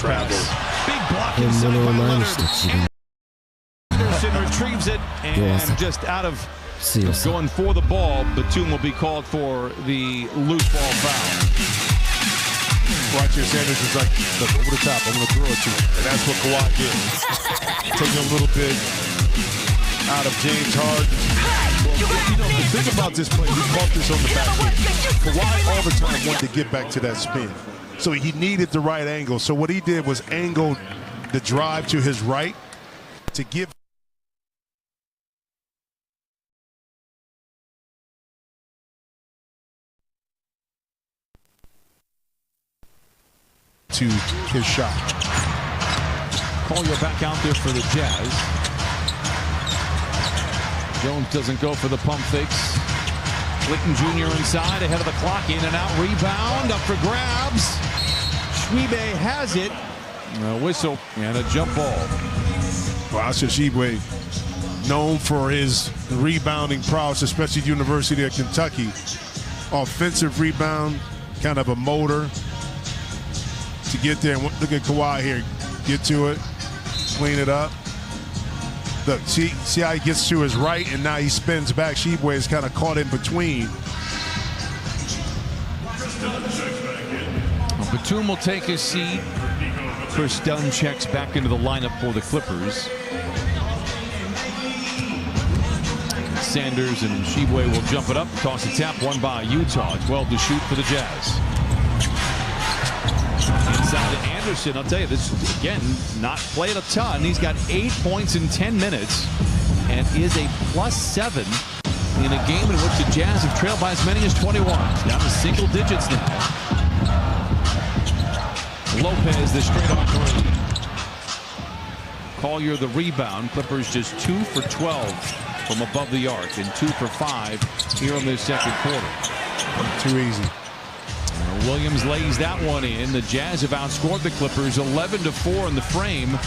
pass. Big block inside by Leonard. Anderson retrieves it and just out of going for the ball. Batum will be called for the loose ball foul. Watch here, Sanders is like, look, over the top, I'm going to throw it to you. And that's what Kawhi did. Taking a little bit out of James Harden. Well, you know, the thing about this play, we caught this on the back end. Kawhi all the time wanted to get back to that spin. So he needed the right angle. So what he did was angle the drive to his right to give to his shot. Collier back out there for the Jazz. Jones doesn't go for the pump fakes. Clayton Jr. inside, ahead of the clock, in and out, rebound, up for grabs. Tshiebwe has it. A whistle and a jump ball. Well, Tshiebwe, known for his rebounding prowess, especially at the University of Kentucky. Offensive rebound, kind of a motor to get there. And look at Kawhi here. Get to it, clean it up. Look, see how he gets to his right, and now he spins back. Tshiebwe is kind of caught in between. Batum will take his seat. Chris Dunn checks back into the lineup for the Clippers. Sanders and Tshiebwe will jump it up, toss a tap, one by Utah. 12 to shoot for the Jazz. Inside to Anderson. I'll tell you, this again, not played a ton. He's got 8 points in 10 minutes and is a +7 in a game in which the Jazz have trailed by as many as 21. Down to single digits now. Lopez, the straight-on three. Collier, the rebound. Clippers just 2 for 12 from above the arc and 2 for 5 here in this second quarter. Too easy. Williams lays that one in. The Jazz have outscored the Clippers 11-4 in the frame.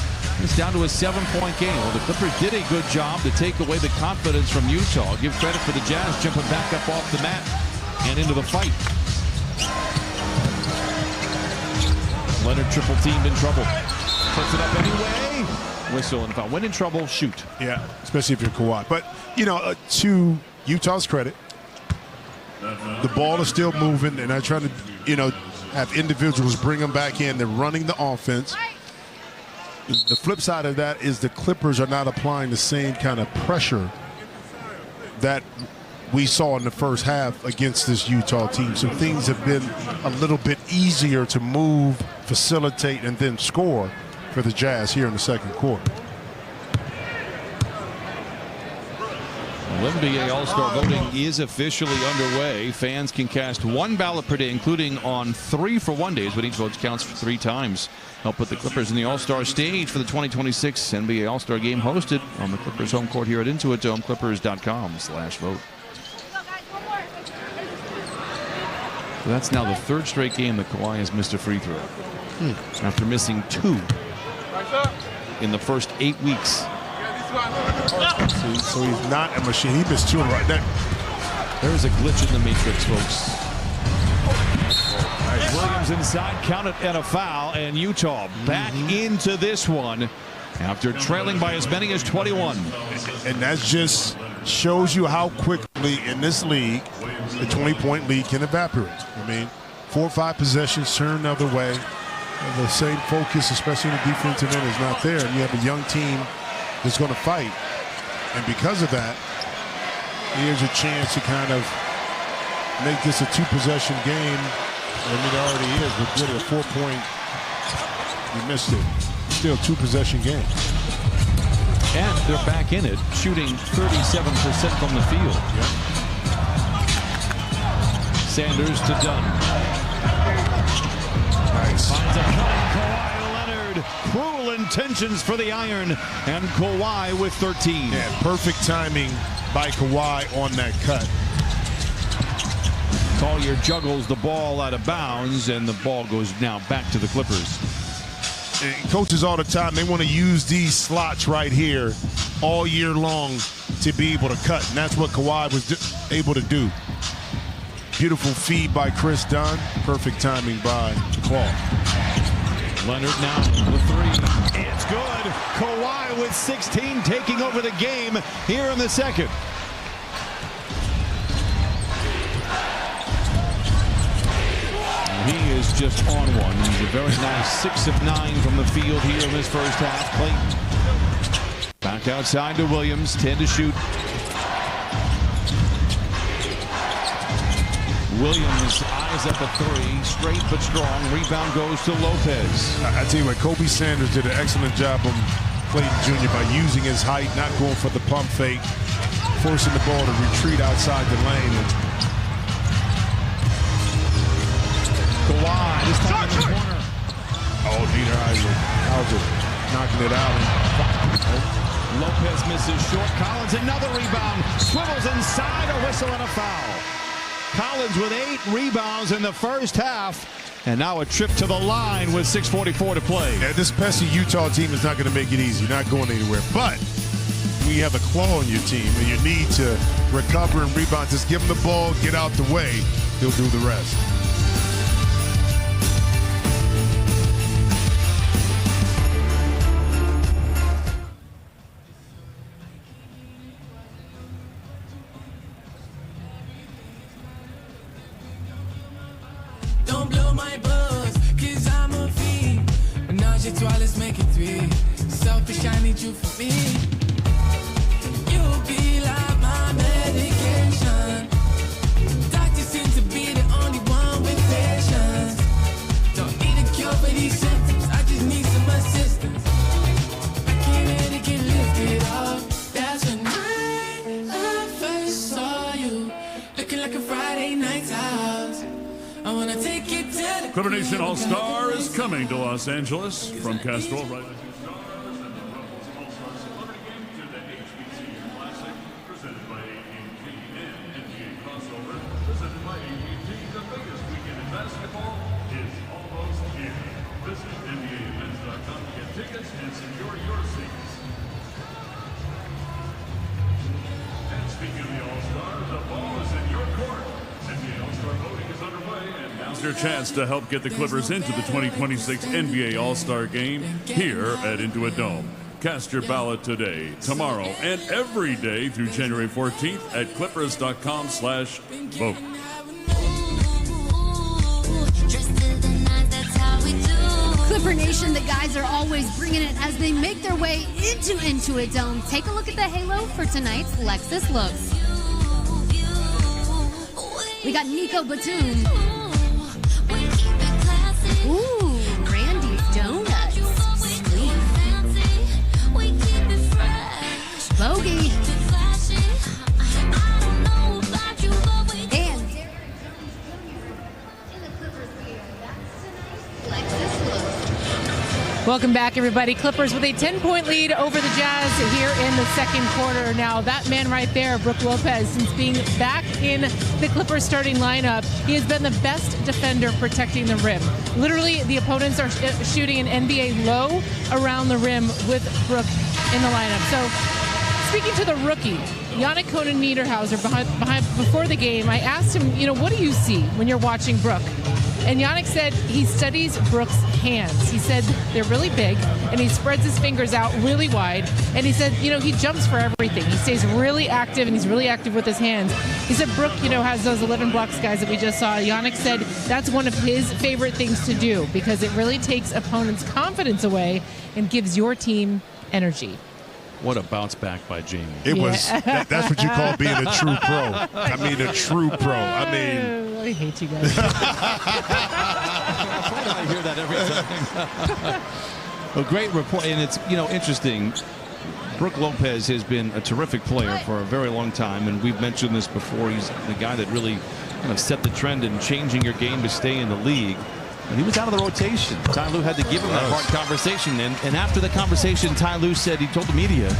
It's down to a 7-point game. Well, the Clippers did a good job to take away the confidence from Utah. Give credit for the Jazz jumping back up off the mat and into the fight. Leonard triple teamed in trouble. Puts it up anyway. Whistle and foul. When in trouble, shoot. Yeah, especially if you're Kawhi. But, you know, to Utah's credit, the ball is still moving, and I try to, you know, have individuals bring them back in. They're running the offense. The flip side of that is the Clippers are not applying the same kind of pressure that we saw in the first half against this Utah team. So things have been a little bit easier to move, facilitate, and then score for the Jazz here in the second quarter. NBA All-Star voting is officially underway. Fans can cast one ballot per day, including on 3-for-1 days, but each vote counts for 3 times. Help put the Clippers in the All-Star stage for the 2026 NBA All-Star Game, hosted on the Clippers home court here at Intuit Dome, clippers.com/vote. So that's now the 3rd straight game that Kawhi has missed a free throw. After missing 2 in the first 8 weeks. So he's not a machine. He missed 2 right there. There's a glitch in the matrix, folks. Right, Williams inside, count it, and a foul, and Utah back into this one after trailing by as many as 21. And that just shows you how quickly in this league the 20-point lead can evaporate. I mean, 4 or 5 possessions turn the other way. And the same focus, especially in the defensive end, is not there. And you have a young team that's going to fight. And because of that, here's a chance to kind of make this a 2-possession game. I mean, it already is, but really a 4-point, you missed it. Still a 2-possession game. And they're back in it, shooting 37% from the field. Yep. Sanders to Dunn. Nice. Finds a cutting Kawhi Leonard. Cruel intentions for the iron. And Kawhi with 13. Yeah, perfect timing by Kawhi on that cut. Collier juggles the ball out of bounds, and the ball goes now back to the Clippers. And coaches all the time, they want to use these slots right here all year long to be able to cut. And that's what Kawhi was able to do. Beautiful feed by Chris Dunn. Perfect timing by Claw. Leonard now the three. It's good. Kawhi with 16 taking over the game here in the second. He is just on one. He's a very nice 6 of 9 from the field here in this first half. Clayton back outside to Williams. 10 to shoot. Williams eyes up a three. Straight but strong. Rebound goes to Lopez. I tell you what, Kobe Sanders did an excellent job on Clayton Jr. by using his height, not going for the pump fake, forcing the ball to retreat outside the lane. And Kawhi this time in the corner. oh, Dieter Hauser knocking it out. Lopez misses short. Collins another rebound. Swivels inside, a whistle and a foul. Collins with 8 rebounds in the first half. And now a trip to the line with 6:44 to play. Yeah, this pesky Utah team is not going to make it easy. You're not going anywhere. But when you have a claw on your team and you need to recover and rebound, just give him the ball, get out the way. He'll do the rest. Don't blow my buzz, cause I'm a fiend. Menage a trois, let's make it 3. Selfish, I need you for me. You'll be like my medication. Doctors seem to be the only one with patience. Don't need a cure for these symptoms, I just need some assistance. I can't let it get lifted up. That's when I first saw you, looking like a Friday night's house. I wanna take it to the Clipper Nation All-Star is coming to Los Angeles from Castro. Right. Your chance to help get the Clippers into the 2026 NBA All-Star Game here at Intuit Dome. Cast your ballot today, tomorrow, and every day through January 14th at clippers.com/vote. Clipper Nation, the guys are always bringing it as they make their way into Intuit Dome. Take a look at the halo for tonight's Lexus Looks. We got Nico Batum. Ooh, Randy's Donuts. Sweet. Bogey. And in the Clippers gear. That's tonight's Lexus Looks. Welcome back, everybody. Clippers with a 10-point lead over the Jazz here in the second quarter. Now, that man right there, Brook Lopez, since being back in the Clippers starting lineup, he has been the best defender protecting the rim. Literally, the opponents are shooting an NBA low around the rim with Brook in the lineup. So, speaking to the rookie, Yannick Conan Niederhauser, before the game, I asked him, what do you see when you're watching Brook? And Yannick said he studies Brook's hands. He said they're really big, and he spreads his fingers out really wide. And he said, he jumps for everything. He stays really active, and he's really active with his hands. He said Brook, has those 11 blocks guys that we just saw. Yannick said that's one of his favorite things to do because it really takes opponents' confidence away and gives your team energy. What a bounce back by Jamie. It was. That's what you call being a true pro. I mean, a true pro. I hate you guys. I hear that every time. A great report, and it's interesting. Brook Lopez has been a terrific player for a very long time, and we've mentioned this before. He's the guy that really kind of set the trend in changing your game to stay in the league. And he was out of the rotation. Ty Lue had to give him that hard conversation. And after the conversation, Ty Lue said, he told the media,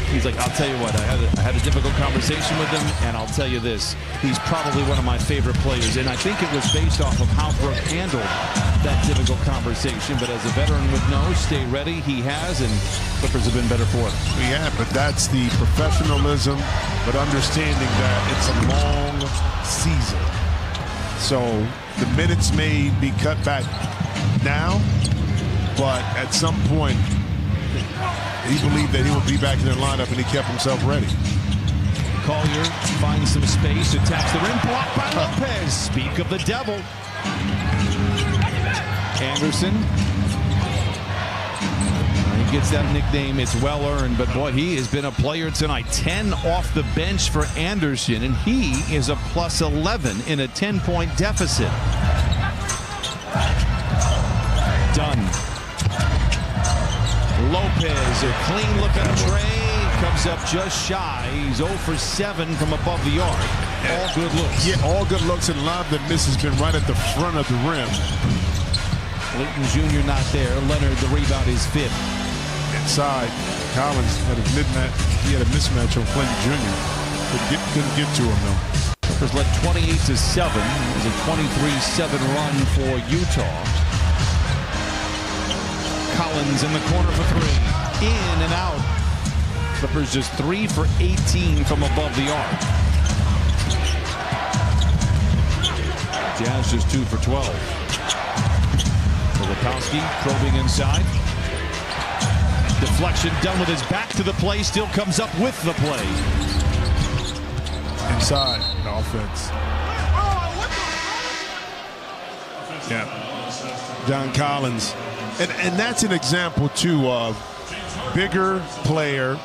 he's like, I'll tell you what, I had a difficult conversation with him, and I'll tell you this, he's probably one of my favorite players. And I think it was based off of how Brook handled that difficult conversation. But as a veteran would know, stay ready. He has, and Clippers have been better for it. Yeah, but that's the professionalism, but understanding that it's a long season. So the minutes may be cut back now, but at some point, he believed that he would be back in the lineup, and he kept himself ready. Collier finds some space, attacks the rim, blocked by Lopez. Speak of the devil. Anderson. He gets that nickname. It's well earned, but boy, he has been a player tonight. 10 off the bench for Anderson, and he is a plus 11 in a 10-point deficit. Dunn. Lopez, a clean look at a tray. Comes up just shy. He's 0 for 7 from above the arc. All good looks. Yeah, all good looks, and a lot of the miss has been right at the front of the rim. Layton Jr. not there. Leonard, the rebound, is 5th. Inside, Collins had a he had a mismatch on Clinton Jr. Couldn't get to him though. Clippers led 28-7. It was a 23-7 run for Utah. Collins in the corner for 3. In and out. Clippers just 3 for 18 from above the arc. Jazz just 2 for 12. Lukowski probing inside. Deflection done with his back to the play. Still comes up with the play. Inside the offense. Yeah. John Collins. And that's an example, too, of bigger player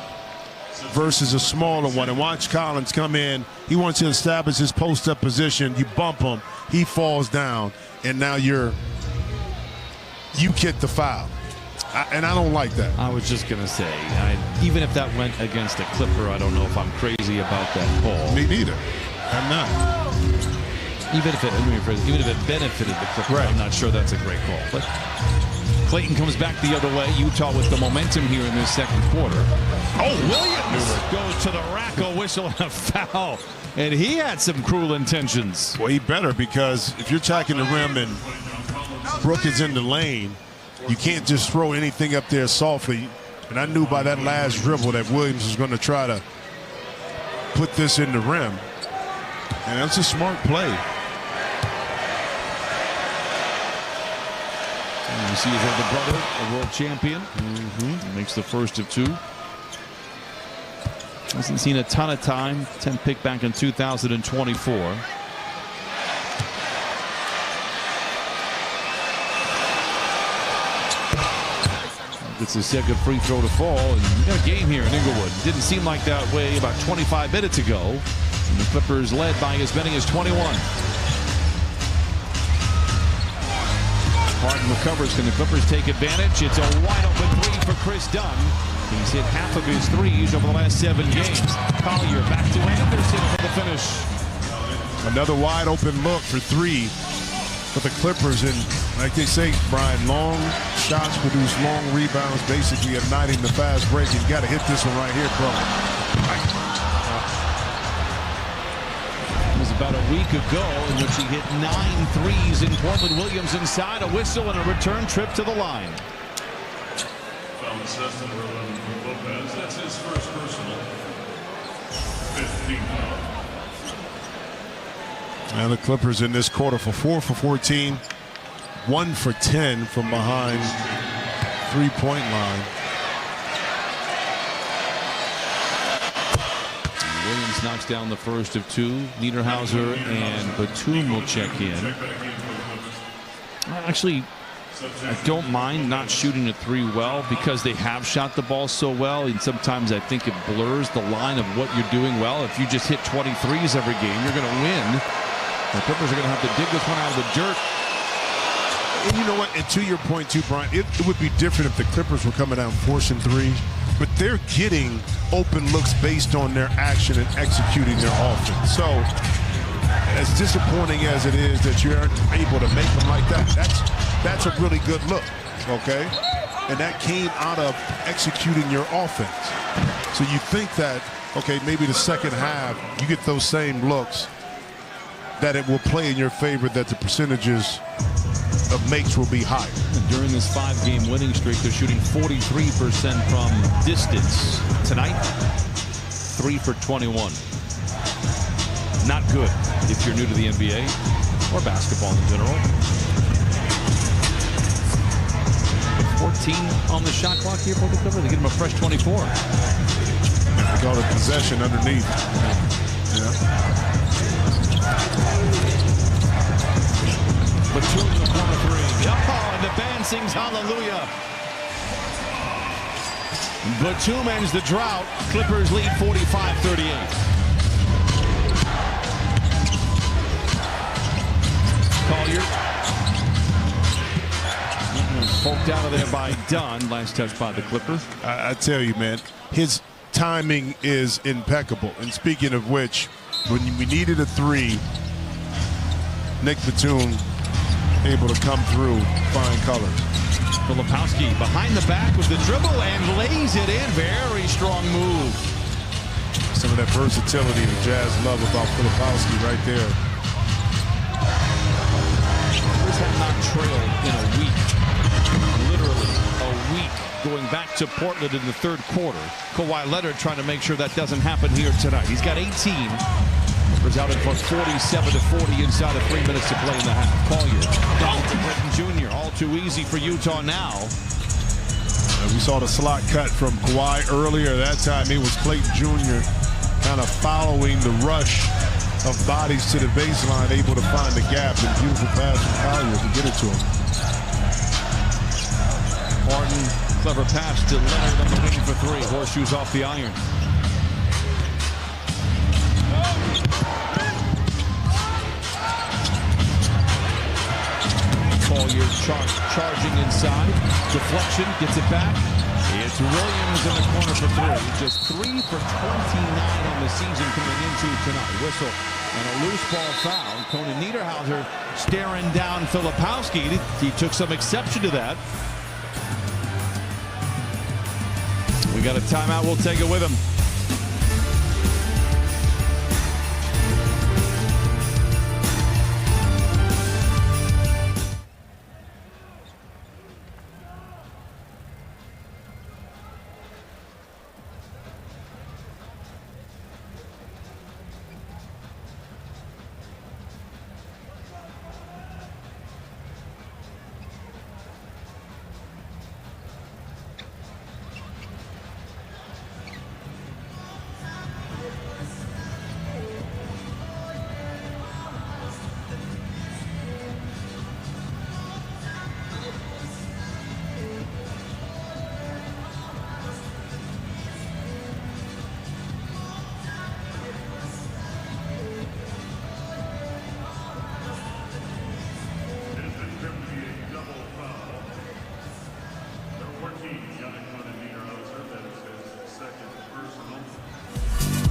versus a smaller one. And watch Collins come in. He wants to establish his post-up position. You bump him. He falls down. And now you get the foul. And I don't like that. I was just going to say, even if that went against a Clipper, I don't know if I'm crazy about that call. Me neither. I'm not. Even if it benefited the Clippers, right. I'm not sure that's a great call. But Clayton comes back the other way. Utah with the momentum here in this second quarter. Oh, Williams goes to the rack, a whistle and a foul. And he had some cruel intentions. Well, he better, because if you're attacking the rim and Brook is in the lane, you can't just throw anything up there softly. And I knew by that last dribble that Williams was going to try to put this in the rim. And that's a smart play. And you see his older brother, a world champion. Makes the first of 2. Hasn't seen a ton of time. 10th pick back in 2024. It's a second free throw to fall, and we got a game here in Inglewood. Didn't seem like that way about 25 minutes ago. And the Clippers led by as many as 21. Harden recovers. Can the Clippers take advantage? It's a wide open 3 for Chris Dunn. He's hit half of his threes over the last 7 games. Collier back to Anderson for the finish. Another wide open look for 3 for the Clippers. And like they say, Brian, long shots produce long rebounds, basically igniting the fast break. You got to hit this one right here, bro. It was about a week ago in which he hit 9 threes in Portland. Williams inside, a whistle and a return trip to the line. Lopez, that's his first personal. 15 foul. And the Clippers in this quarter for 4 for 14, 1 for 10 from behind 3-point line. Williams knocks down the first of 2. Niederhauser and Batum will check in. Actually, I don't mind not shooting the 3 well, because they have shot the ball so well, and sometimes I think it blurs the line of what you're doing well. If you just hit 23s every game, you're going to win. The Clippers are going to have to dig this one out of the dirt. And you know what? And to your point, too, Brian, it would be different if the Clippers were coming down forcing 3. But they're getting open looks based on their action and executing their offense. So, as disappointing as it is that you aren't able to make them like that, that's a really good look, okay? And that came out of executing your offense. So you think that, okay, maybe the second half, you get those same looks, that it will play in your favor, that the percentages of makes will be higher. And during this 5-game winning streak, they're shooting 43% from distance. Tonight, 3 for 21. Not good if you're new to the NBA or basketball in general. 14 on the shot clock here for the Clippers. They get him a fresh 24. They call it possession underneath. Yeah. Batum in the corner three. Oh, and the band sings hallelujah. Batum ends the drought. Clippers lead 45-38. Collier. Poked out of there by Dunn. Last touch by the Clippers. I tell you, man, his timing is impeccable. And speaking of which, when we needed a three, Nick Batum able to come through, fine color. Filipowski behind the back with the dribble and lays it in. Very strong move. Some of that versatility the Jazz love about Filipowski right there. Clippers have not trailed in a week. Literally a week. Going back to Portland in the third quarter. Kawhi Leonard trying to make sure that doesn't happen here tonight. He's got 18. Clippers out in front 47-40 inside of 3 minutes to play in the half. Collier down to Clayton Jr. All too easy for Utah now. And we saw the slot cut from Kawhi earlier. That time it was Clayton Jr. kind of following the rush of bodies to the baseline, able to find the gap, and beautiful pass from Collier to get it to him. Harden, clever pass to Leonard on the wing for three. Horseshoes off the iron. Collier charging inside. Deflection, gets it back. It's Williams in the corner for three. Just 3 for 29 on the season coming into tonight. Whistle and a loose ball foul. Conan Niederhauser staring down Filipowski. He took some exception to that. We got a timeout. We'll take it with him.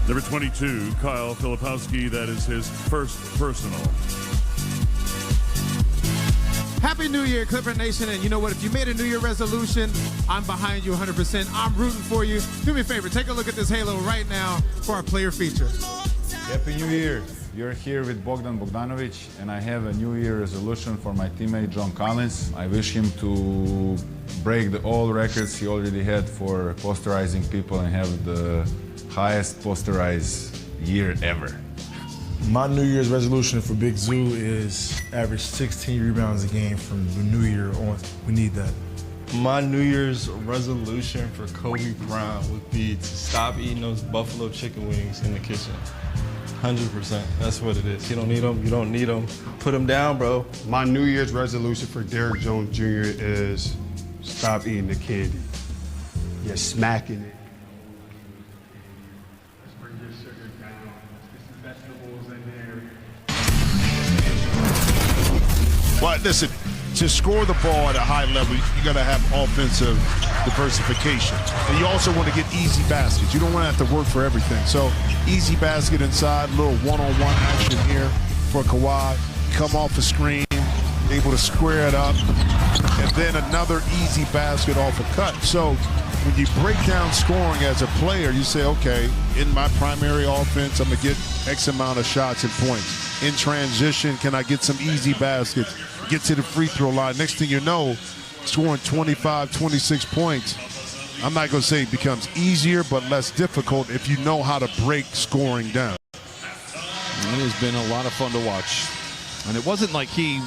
Number 22, Kyle Filipowski. That is his first personal. Happy New Year, Clipper Nation. And you know what? If you made a New Year resolution, I'm behind you 100%. I'm rooting for you. Do me a favor. Take a look at this halo right now for our player feature. Happy New Year. You're here with Bogdan Bogdanovic, and I have a New Year resolution for my teammate John Collins. I wish him to break all records he already had for posterizing people and have the highest posterized year ever. My New Year's resolution for Big Zoo is average 16 rebounds a game from the New Year on. We need that. My New Year's resolution for Kobe Bryant would be to stop eating those buffalo chicken wings in the kitchen. 100%. That's what it is. You don't need them. You don't need them. Put them down, bro. My New Year's resolution for Derrick Jones Jr. is stop eating the candy. You're smacking it. Let's bring your sugar down. Let's get some vegetables in there. But listen, to score the ball at a high level, you got to have offensive diversification. And you also want to get easy baskets. You don't want to have to work for everything. So easy basket inside, little one-on-one action here for Kawhi. Come off the screen, able to square it up, and then another easy basket off a cut. So when you break down scoring as a player, you say, okay, in my primary offense, I'm going to get X amount of shots and points. In transition, can I get some easy baskets? Get to the free throw line. Next thing you know, scoring 25, 26 points. I'm not going to say it becomes easier, but less difficult if you know how to break scoring down. It has been a lot of fun to watch. And it wasn't like he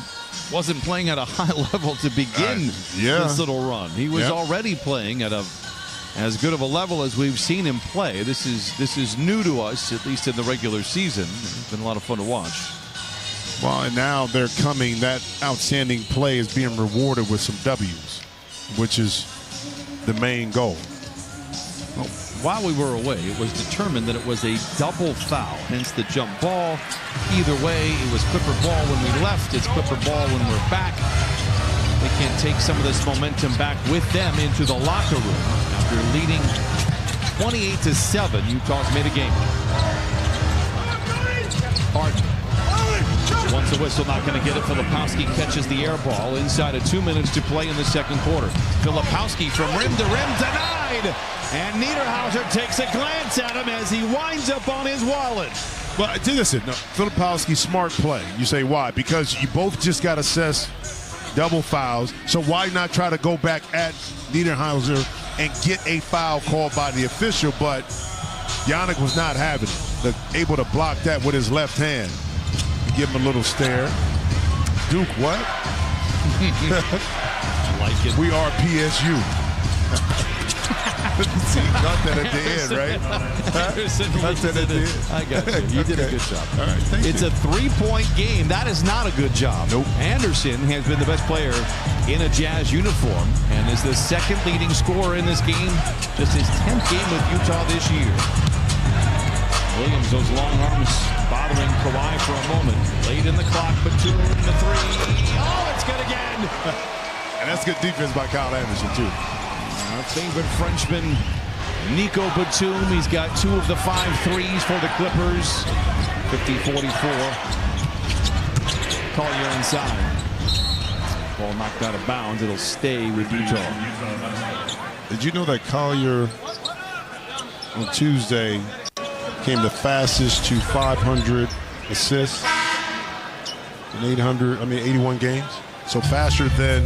wasn't playing at a high level to begin this little run. He was already playing at as good of a level as we've seen him play. This is new to us, at least in the regular season. It's been a lot of fun to watch. Well, and now that outstanding play is being rewarded with some W's, which is the main goal. Well, while we were away, it was determined that it was a double foul, hence the jump ball. Either way, it was Clipper ball when we left. It's Clipper ball when we're back. They can't take some of this momentum back with them into the locker room after leading 28-7. Utah's made a game. Harden. Once the whistle, not going to get it. Filipowski catches the air ball inside of 2 minutes to play in the second quarter. Filipowski from rim to rim, denied. And Niederhauser takes a glance at him as he winds up on his wallet. Well, listen, Filipowski, smart play. You say why? Because you both just got assessed double fouls. So why not try to go back at Niederhauser and get a foul called by the official? But Yannick was not having it. Able to block that with his left hand. Give him a little stare. Duke, what? Like it. We are PSU. See, got that at the end, right? Got that at the end. I got you. You did a good job. All right, thank you. It's a three-point game. That is not a good job. Nope. Anderson has been the best player in a Jazz uniform and is the second leading scorer in this game. Just his 10th game with Utah this year. Williams, those long arms bothering Kawhi for a moment. Late in the clock, Batum, the three. Oh, it's good again. And that's good defense by Kyle Anderson, too. Our favorite Frenchman, Nico Batum. He's got 2 of the 5 threes for the Clippers. 50-44. Collier inside. Ball knocked out of bounds. It'll stay with Utah. Did you know that Collier on Tuesday came the fastest to 500 assists in 81 games? So faster than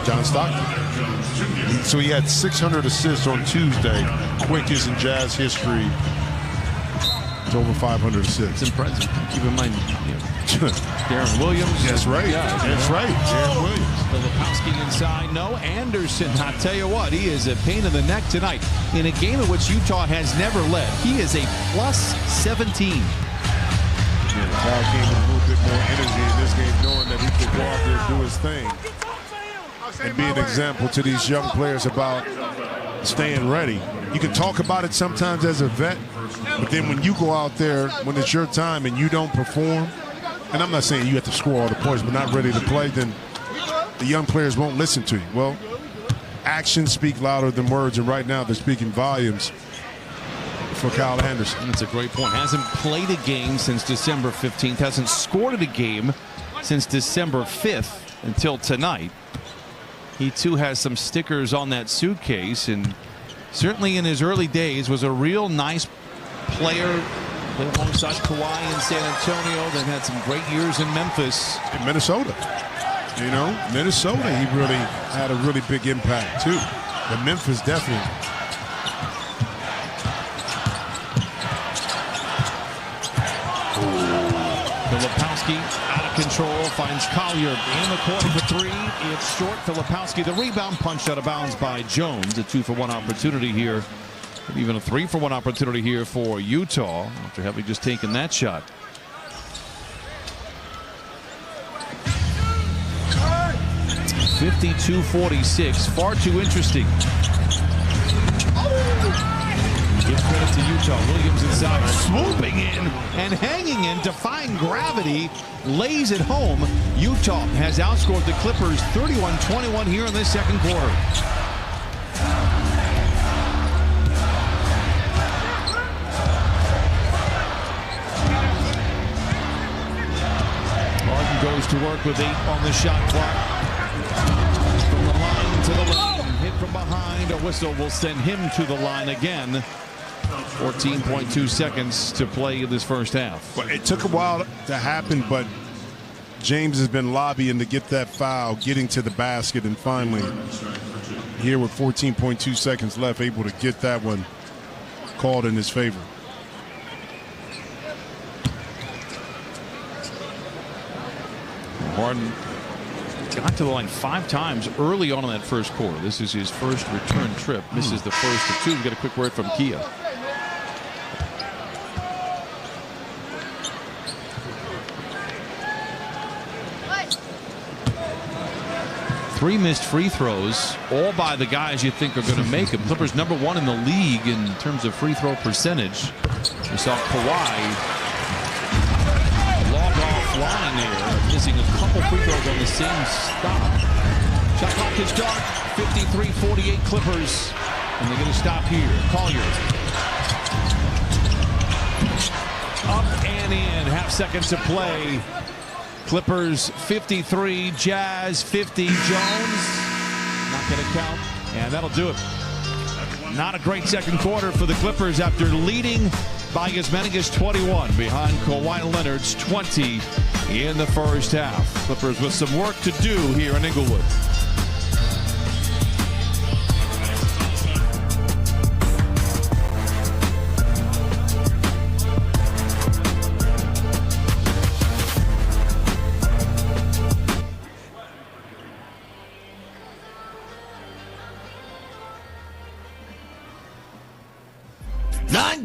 John Stockton. So he had 600 assists on Tuesday, quickest in Jazz history. It's over 500 assists. It's impressive. Keep in mind, Darren Williams. That's right. That's right. Darren Williams. Filipowski inside. No, Anderson. I tell you what, he is a pain in the neck tonight. In a game in which Utah has never led, he is a plus 17. Kyle came with a little bit more energy in this game, knowing that he could go out there and do his thing and be an example to these young players about staying ready. You can talk about it sometimes as a vet, but then when you go out there, when it's your time and you don't perform, and I'm not saying you have to score all the points, but not ready to play, then the young players won't listen to you. Well, actions speak louder than words, and right now they're speaking volumes for Kyle Anderson. That's a great point. Hasn't played a game since December 15th. Hasn't scored at a game since December 5th until tonight. He too has some stickers on that suitcase, and certainly in his early days was a real nice player. Played alongside Kawhi in San Antonio, then had some great years in Memphis. In Minnesota. You know, Minnesota, he really had a really big impact too. But Memphis definitely. Filipowski out of control, finds Collier in the corner for 3. It's short. Filipowski, the rebound, punched out of bounds by Jones. A 2-for-1 opportunity here. Even a 3-for-1 opportunity here for Utah after having just taken that shot. (52-46). Far too interesting. Give credit to Utah. Williams inside, swooping in and hanging in, defying gravity, lays it home. Utah has outscored the Clippers 31-21 here in this second quarter. Harden goes to work with 8 on the shot clock. From the line to the lane, hit from behind. A whistle will send him to the line again. 14.2 seconds to play in this first half. Well, it took a while to happen, but James has been lobbying to get that foul, getting to the basket, and finally, here with 14.2 seconds left, able to get that one called in his favor. Harden got to the line 5 times early on in that first quarter. This is his first return trip. Misses the first of 2. We got a quick word from Kia. Three missed free throws, all by the guys you think are going to make them. Clippers #1 in the league in terms of free throw percentage. We saw Kawhi log off line there, missing a couple free throws on the same stop. Shot clock is dark. 53-48 Clippers, and they're going to stop here. Collier up and in. Half seconds to play. Clippers 53, Jazz 50. Jones not going to count, and that'll do it. Not a great second quarter for the Clippers after leading by as many as 21 behind Kawhi Leonard's 20 in the first half. Clippers with some work to do here in Inglewood.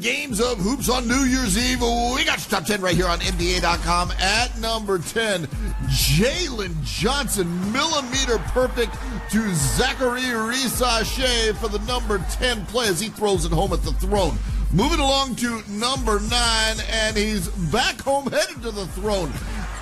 Games of hoops on New Year's Eve. We got your top 10 right here on NBA.com. At number 10, Jalen Johnson, millimeter perfect to Zachary Risache for the number 10 play as he throws it home at the throne. Moving along to number 9, and he's back home headed to the throne.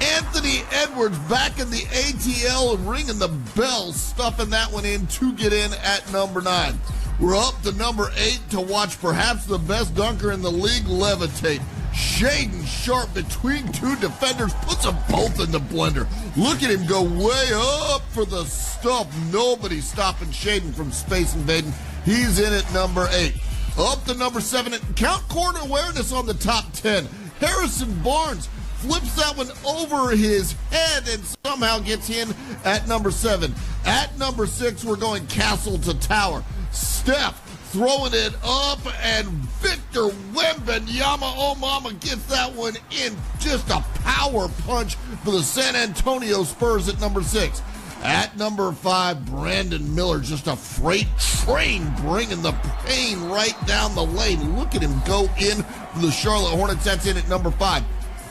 Anthony Edwards back in the ATL and ringing the bell, stuffing that one in to get in at number 9. We're up to number 8 to watch perhaps the best dunker in the league levitate. Shaedon Sharpe between 2 defenders puts them both in the blender. Look at him go way up for the stuff. Nobody's stopping Shaedon from space invading. He's in at number 8. Up to number 7. Count court awareness on the top 10. Harrison Barnes flips that one over his head and somehow gets in at number 7. At number 6, we're going castle to tower. Steph throwing it up, and Victor Wembanyama, oh mama, gets that one in. Just a power punch for the San Antonio Spurs at number 6. At number 5, Brandon Miller, just a freight train bringing the pain right down the lane. Look at him go in for the Charlotte Hornets. That's in at number 5.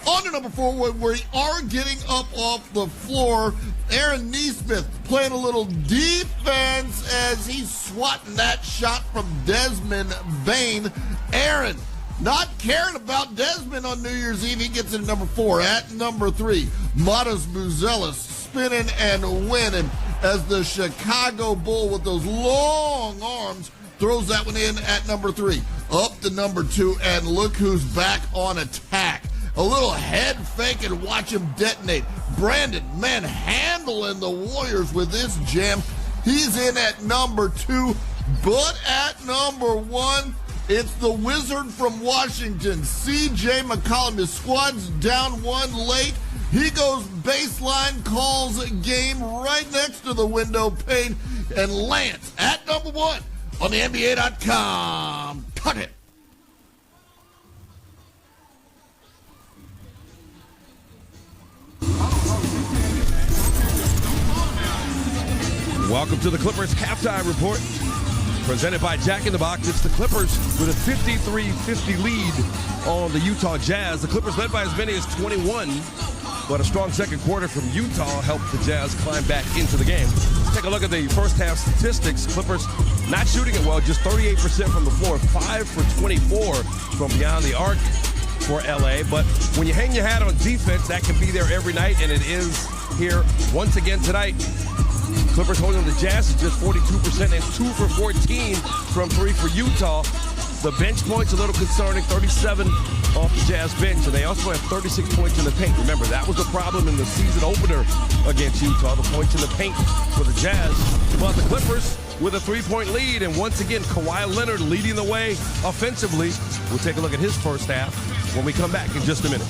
On to number 4, where we are getting up off the floor. Aaron Nesmith playing a little defense as he's swatting that shot from Desmond Bane. Aaron not caring about Desmond on New Year's Eve. He gets in at number 4. At number 3, Matas Buzelis spinning and winning as the Chicago Bull with those long arms throws that one in at number 3. Up to number 2, and look who's back on attack. A little head fake and watch him detonate. Brandon, man, handling the Warriors with this jam. He's in at number 2, but at number 1, it's the Wizard from Washington, C.J. McCollum. His squad's down 1 late. He goes baseline, calls game right next to the window pane, and lands at number 1 on the NBA.com. Cut it. Welcome to the Clippers halftime report, presented by Jack in the Box. It's the Clippers with a 53-50 lead on the Utah Jazz. The Clippers led by as many as 21, but a strong second quarter from Utah helped the Jazz climb back into the game. Let's take a look at the first half statistics. Clippers not shooting it well, just 38% from the floor, 5 for 24 from beyond the arc for LA. But when you hang your hat on defense, that can be there every night, and it is here once again tonight. Clippers holding the Jazz is just 42% and 2 for 14 from 3 for Utah. The bench points a little concerning, 37 off the Jazz bench, and they also have 36 points in the paint. Remember, that was a problem in the season opener against Utah, the points in the paint for the Jazz. But the Clippers with a 3-point lead, and once again, Kawhi Leonard leading the way offensively. We'll take a look at his first half when we come back in just a minute.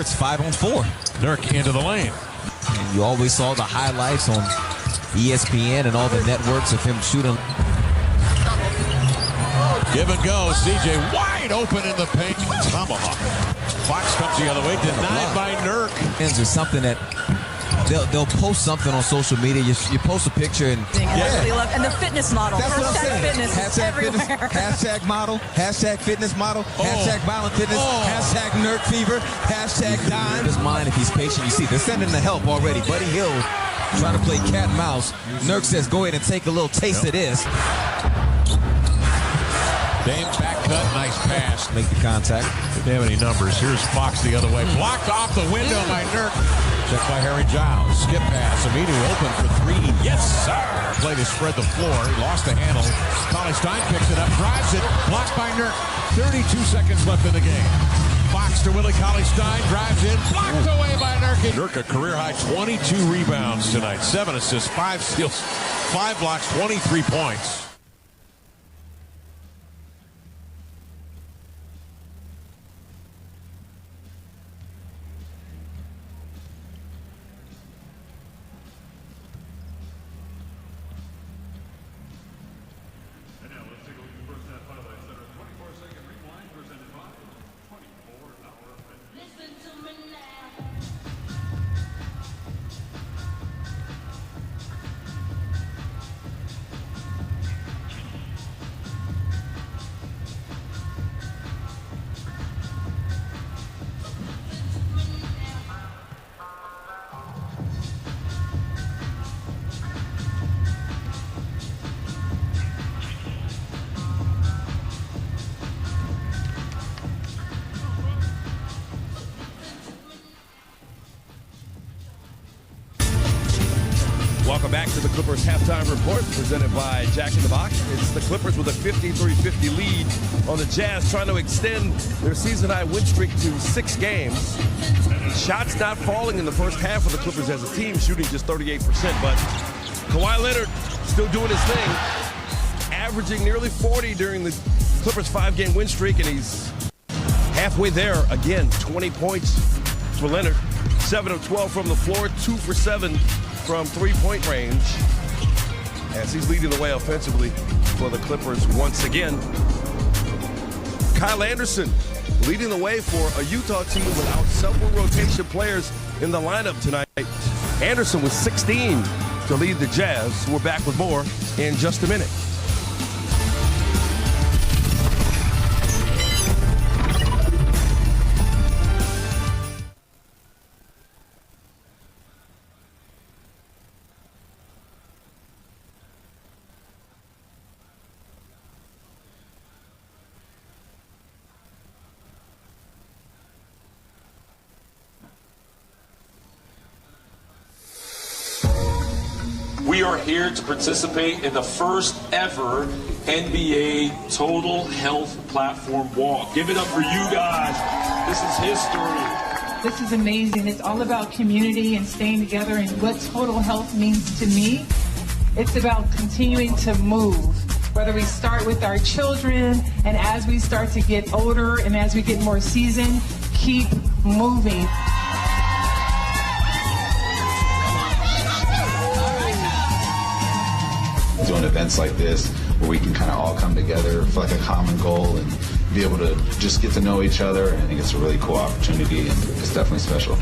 Sports 5-on-4. Nurk into the lane. And you always saw the highlights on ESPN and all the networks of him shooting. Give and go. CJ wide open in the paint. Tomahawk. Fox comes the other way. Denied by Nurk. Ends with something that they'll post something on social media. You post a picture and and the fitness model. That's what I'm saying. Fitness Hashtag everywhere. fitness. Hashtag model. Hashtag fitness model. Hashtag violent fitness. Hashtag Nurk fever. Hashtag dime. His mind, if he's patient, you see they're sending the help already. Buddy Hill trying to play cat and mouse. Nurk says, "Go ahead and take a little taste of this." Dame back cut, nice pass. Make the contact. Didn't have any numbers. Here's Fox the other way. Blocked off the window by Nurk. Checked by Harry Giles. Skip pass. Emilio open for three. Yes, sir. Play to spread the floor. He lost the handle. Cauley-Stein picks it up, drives it. Blocked by Nurk. 32 seconds left in the game. Fox to Willie Cauley-Stein. Drives in. Blocked away by Nurk. Nurk a career high 22 rebounds tonight. 7 assists, 5 steals, 5 blocks, 23 points. Welcome back to the Clippers halftime report presented by Jack in the Box. It's the Clippers with a 53-50 lead on the Jazz, trying to extend their season-high win streak to 6 games. Shots not falling in the first half of the Clippers as a team, shooting just 38%. But Kawhi Leonard still doing his thing, averaging nearly 40 during the Clippers' 5-game win streak, and he's halfway there again. 20 points for Leonard, 7 of 12 from the floor, 2 for 7 from three-point range, as he's leading the way offensively for the Clippers once again. Kyle Anderson leading the way for a Utah team without several rotation players in the lineup tonight. Anderson with 16 to lead the Jazz. We're back with more in just a minute. We are here to participate in the first ever NBA Total Health Platform Walk. Give it up for you guys. This is history. This is amazing. It's all about community and staying together, and what total health means to me. It's about continuing to move. Whether we start with our children, and as we start to get older and as we get more seasoned, keep moving. Doing events like this where we can kind of all come together for like a common goal and be able to just get to know each other. And I think it's a really cool opportunity, and it's definitely special.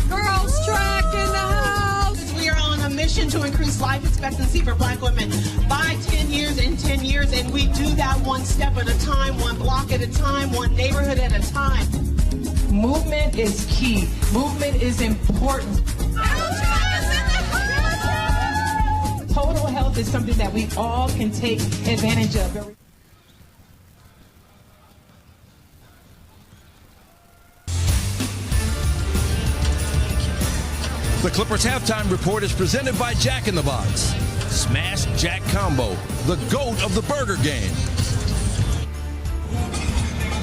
Girls Track in the house. We are on a mission to increase life expectancy for Black women by 10 years in 10 years, and we do that one step at a time, one block at a time, one neighborhood at a time. Movement is key. Movement is important. Total health is something that we all can take advantage of. The Clippers halftime report is presented by Jack in the Box. Smash Jack Combo, the GOAT of the burger game.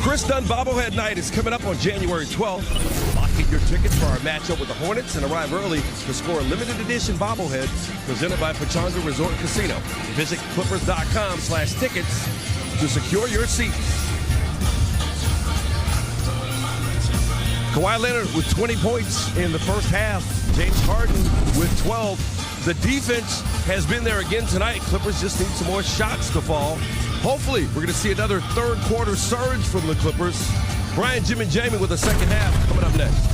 Chris Dunn Bobblehead Night is coming up on January 12th. Lock in your tickets for our matchup with the Hornets and arrive early to score a limited edition bobblehead presented by Pechanga Resort Casino. Visit clippers.com/tickets to secure your seats. Kawhi Leonard with 20 points in the first half. James Harden with 12. The defense has been there again tonight. Clippers just need some more shots to fall. Hopefully, we're going to see another third quarter surge from the Clippers. Brian, Jim, and Jamie with the second half coming up next.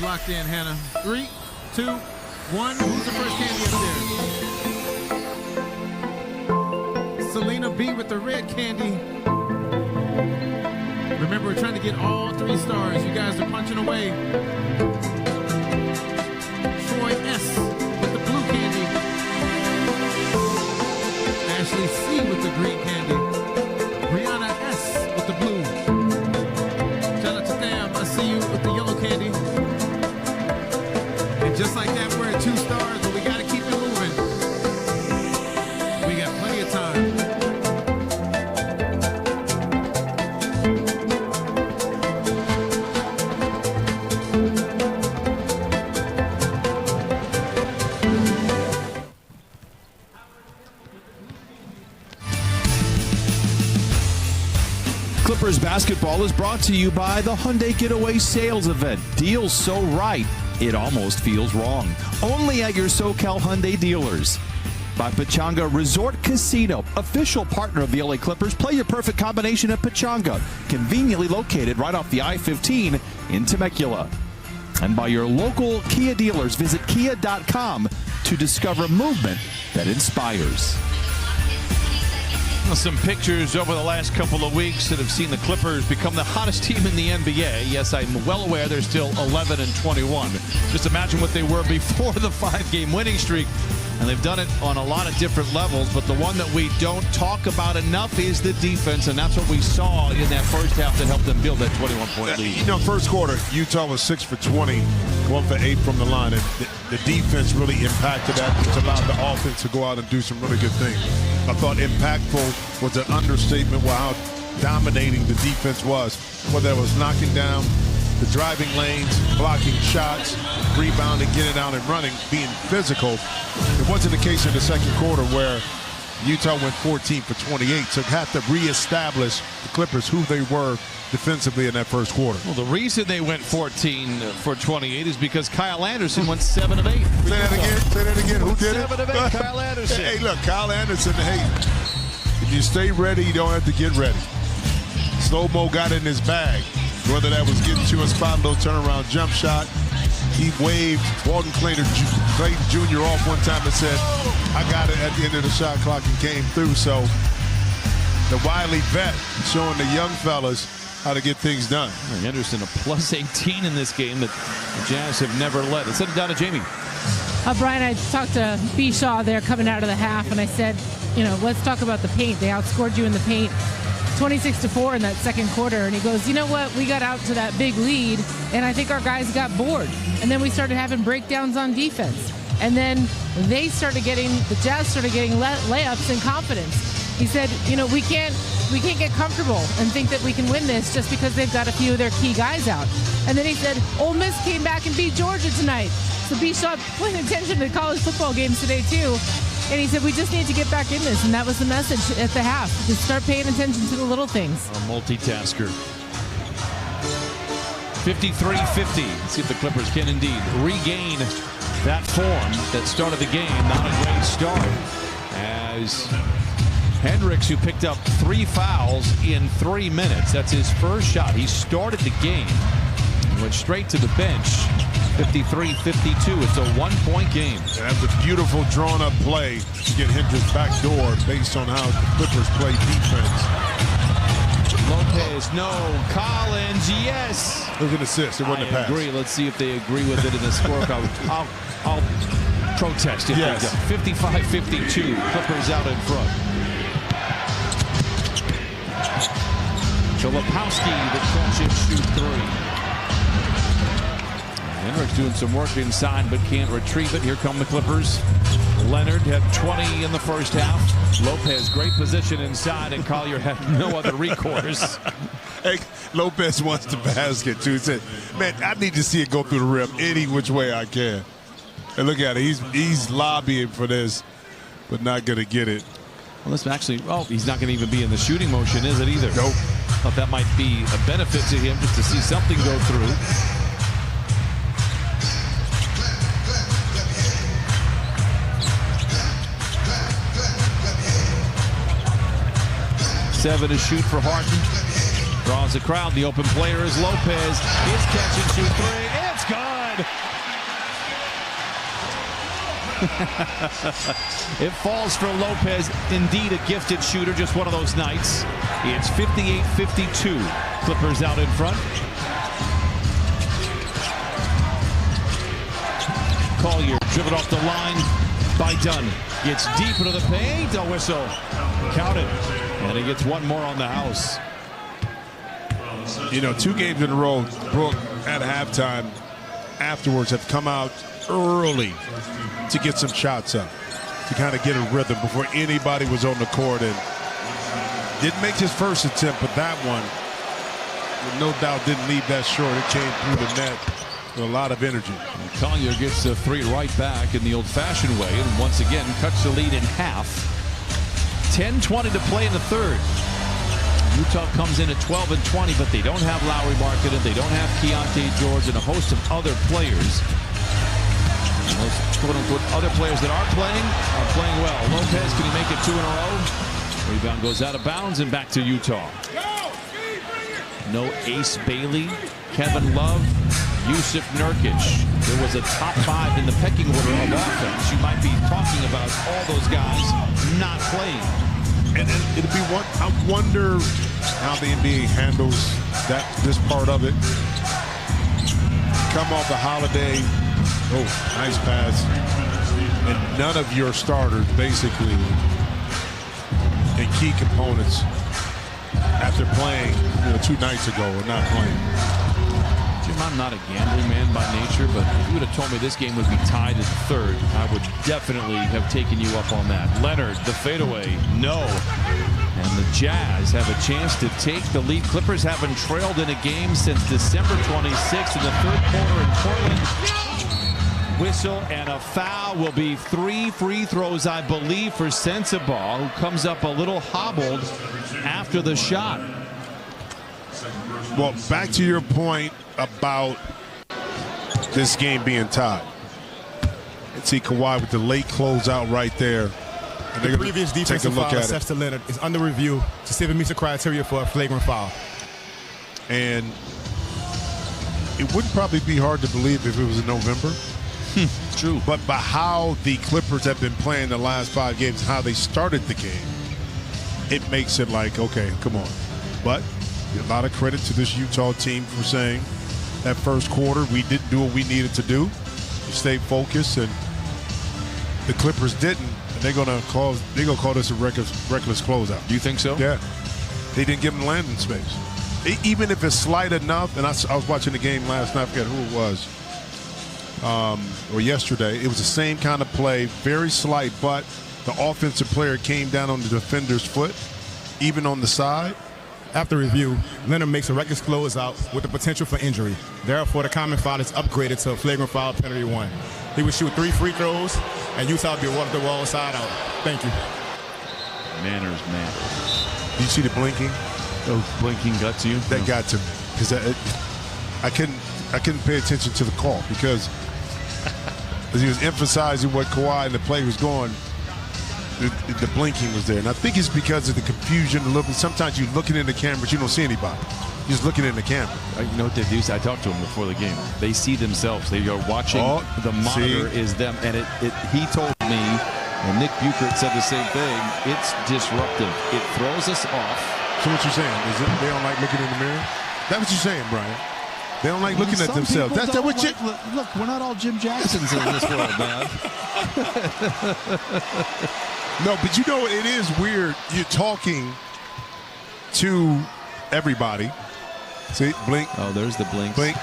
Locked in, Hannah. 3, 2, 1. Who's the first candy up there? Selena B with the red candy. Remember, we're trying to get all 3 stars. You guys are punching away. Troy S with the blue candy. Ashley C with the green candy. Brianna S with the blue. Shout out to Tam. I see you with the yellow candy. Just like that, we're at 2 stars, but we got to keep it moving. We got plenty of time. Clippers basketball is brought to you by the Hyundai Getaway Sales Event. Deals so right, it almost feels wrong. Only at your SoCal Hyundai dealers. By Pechanga Resort Casino, official partner of the LA Clippers. Play your perfect combination at Pechanga, conveniently located right off the I-15 in Temecula. And by your local Kia dealers. Visit kia.com to discover movement that inspires. Some pictures over the last couple of weeks that have seen the Clippers become the hottest team in the NBA. Yes, I'm well aware they're still 11-21. Just imagine what they were before the 5-game winning streak. And they've done it on a lot of different levels, but the one that we don't talk about enough is the defense, and that's what we saw in that first half that helped them build that 21-point lead. You know, first quarter, Utah was 6 for 20, 1 for 8 from the line, and the defense really impacted that, which allowed the offense to go out and do some really good things. I thought impactful was an understatement with how dominating the defense was, whether it was knocking down the driving lanes, blocking shots, rebounding, getting out and running, being physical. It wasn't the case in the second quarter where Utah went 14 for 28, so have to reestablish the Clippers who they were defensively in that first quarter. Well, the reason they went 14 for 28 is because Kyle Anderson went 7 of 8. Say that again. Say that again. Who did 7 it? 7 of 8, Kyle Anderson. Hey, look, Kyle Anderson, hey, if you stay ready, you don't have to get ready. Slow-mo got in his bag. Whether that was getting to a spot, little turnaround jump shot. He waved Walton Clayton Jr. off one time and said, I got it at the end of the shot clock and came through. So the wily vet showing the young fellas how to get things done. Anderson a plus 18 in this game that the Jazz have never led. Let's send it down to Jamie. Brian, I talked to B. Shaw there coming out of the half, and I said, let's talk about the paint. They outscored you in the paint 26-4 in that second quarter. And he goes, you know what? We got out to that big lead, and I think our guys got bored. And then we started having breakdowns on defense. And then the Jazz started getting layups and confidence. He said, we can't get comfortable and think that we can win this just because they've got a few of their key guys out. And then he said, Ole Miss came back and beat Georgia tonight. So be paying attention to college football games today too. And he said, we just need to get back in this. And that was the message at the half. Just start paying attention to the little things. A multitasker. 53-50. Let's see if the Clippers can indeed regain that form that started the game. Not a great start. As Hendricks, who picked up 3 fouls in 3 minutes. That's his first shot. He started the game. Went straight to the bench. 53-52. It's a 1-point game. And that's a beautiful drawn-up play to get Hendricks back door based on how the Clippers play defense. Lopez, no. Collins, yes. It was an assist. It wasn't a pass. I agree. Let's see if they agree with it in the scorecard. I'll protest if yes. they don't. 55-52. Clippers out in front. Filipowski, the catch and shoot 3. Hendricks doing some work inside but can't retrieve it. Here come the Clippers. Leonard had 20 in the first half. Lopez, great position inside, and Collier had no other recourse. Hey, Lopez wants the basket, too. He said, man, I need to see it go through the rim any which way I can. And look at it. He's lobbying for this, but not going to get it. Well, this actually, he's not going to even be in the shooting motion, is it, either? Nope. Thought that might be a benefit to him just to see something go through. Seven to shoot for Harden. Draws the crowd. The open player is Lopez. His catch and shoot 3. It's good. It falls for Lopez. Indeed, a gifted shooter. Just one of those nights. It's 58-52. Clippers out in front. Collier driven off the line by Dunn. Gets deep into the paint. A whistle. Count it. And he gets one more on the house. You know, 2 games in a row, Brook at halftime afterwards have come out early to get some shots up, to kind of get a rhythm before anybody was on the court. And didn't make his first attempt, but that one, no doubt, didn't leave that short. It came through the net with a lot of energy. And Collier gets the 3 right back in the old-fashioned way, and once again cuts the lead in half. 10-20 to play in the third. Utah comes in at 12-20, but they don't have Lauri Markkanen, they don't have Keontae George, and a host of other players. And those quote-unquote other players that are playing well. Lopez, can he make it 2 in a row? Rebound goes out of bounds and back to Utah. No Ace Bailey, Kevin Love, Yusuf Nurkic. There was a top 5 in the pecking order of offense. You might be talking about all those guys not playing. And it'll be one. I wonder how the NBA handles this part of it. Come off the Holiday. Oh, nice pass. And none of your starters, basically, and key components after playing 2 nights ago or not playing. Jim, I'm not a gambling man by nature, but if you would have told me this game would be tied at the third, I would definitely have taken you up on that. Leonard, the fadeaway, no. And the Jazz have a chance to take the lead. Clippers haven't trailed in a game since December 26th in the third quarter in Portland. Whistle and a foul. Will be 3 free throws, I believe, for Sensabaugh, who comes up a little hobbled after the shot. Well, back to your point about this game being tied. Let's see Kawhi with the late closeout right there. And the previous defensive foul assessed to Leonard is under review to see if it meets the criteria for a flagrant foul. And it wouldn't probably be hard to believe if it was in November. True. But by how the Clippers have been playing the last 5 games, how they started the game, it makes it like, okay, come on. But a lot of credit to this Utah team for saying that first quarter we didn't do what we needed to do. We stayed focused, and the Clippers didn't. And they're gonna call this a reckless closeout. Do you think so? Yeah. They didn't give them landing space. Even if it's slight enough, and I was watching the game last night, I forget who it was, or yesterday. It was the same kind of play, very slight, but the offensive player came down on the defender's foot, even on the side. After review, Leonard makes a reckless closeout with the potential for injury. Therefore, the common foul is upgraded to a flagrant foul penalty 1. he would shoot 3 free throws, and Utah would be one of the wall side out. Thank you. Manners. Do you see the blinking? Those blinking got to you? That got to me because I couldn't pay attention to the call because as he was emphasizing what Kawhi and the play was going, the blinking was there. And I think it's because of the confusion a little bit. Sometimes you're looking in the camera, but you don't see anybody. You're just looking in the camera. You know what they do? I talked to them before the game. They see themselves. They are watching. The monitor is them. And he told me, and Nick Buchert said the same thing, it's disruptive. It throws us off. So what you're saying is that they don't like looking in the mirror? That's what you're saying, Brian. They don't like looking at themselves. That's what you look. We're not all Jim Jacksons in this world, man. No, but you know it is weird. You're talking to everybody. See, blink. Oh, there's the blink. Blink.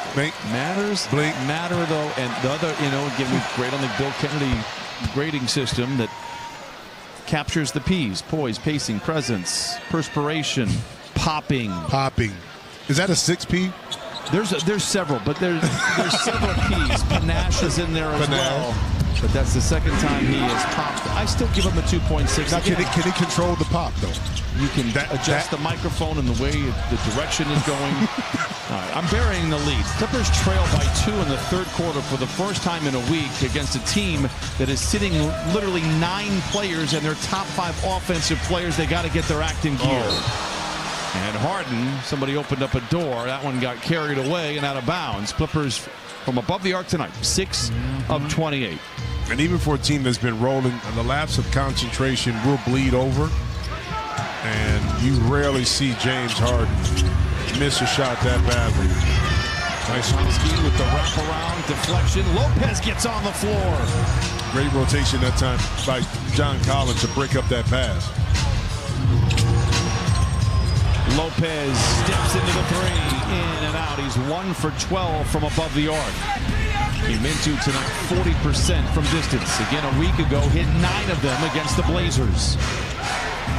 Matters. Blink. Matter though, and the other, again, we've great on the Bill Kennedy grading system that captures the P's: poise, pacing, presence, perspiration, popping. Is that a 6P? There's several, but there's several P's. Panache is in there as well. But that's the second time he has popped. I still give him a 2.6. Now, can he control the pop, though? You can adjust the microphone and the way the direction is going. All right, I'm burying the lead. Clippers trail by 2 in the third quarter for the first time in a week against a team that is sitting literally 9 players and their top 5 offensive players. They got to get their act in gear. And Harden, somebody opened up a door. That one got carried away and out of bounds. Clippers from above the arc tonight, 6 of 28. And even for a team that's been rolling, the lapse of concentration will bleed over. And you rarely see James Harden miss a shot that badly. Nice with the wraparound deflection. Lopez gets on the floor. Great rotation that time by John Collins to break up that pass. Lopez steps into the 3, in and out. He's 1 for 12 from above the arc. Mintu tonight 40% from distance. Again, a week ago, hit 9 of them against the Blazers.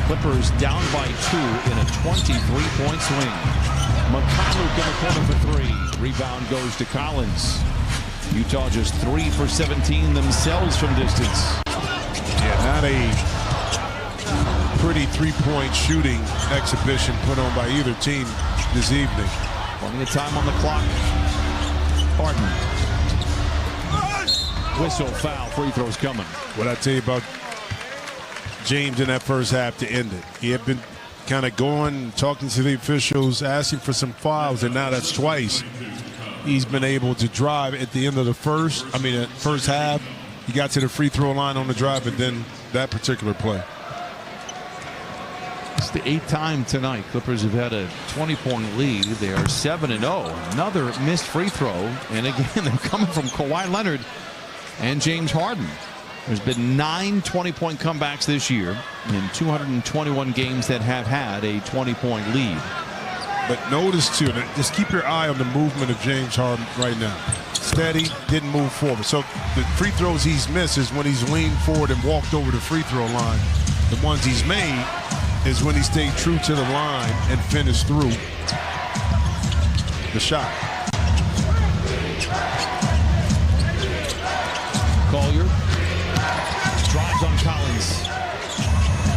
Clippers down by 2 in a 23-point swing. McConnell in the corner for 3. Rebound goes to Collins. Utah just 3 for 17 themselves from distance. Yeah, not a pretty 3-point shooting exhibition put on by either team this evening. Plenty of time on the clock. Harden. Whistle, foul, free throws coming. What I tell you about James in that first half to end it. He had been kind of going, talking to the officials, asking for some fouls, and now that's twice. He's been able to drive at the end of the first half. He got to the free throw line on the drive, and then that particular play. It's the 8th time tonight Clippers have had a 20-point lead. They are 7-0. Another missed free throw. And again, they're coming from Kawhi Leonard and James Harden. There's been 9 20-point comebacks this year in 221 games that have had a 20-point lead. But notice, too, just keep your eye on the movement of James Harden right now. Steady, didn't move forward. So the free throws he's missed is when he's leaned forward and walked over the free throw line. The ones he's made is when he stayed true to the line and finished through the shot. Collier drives on Collins.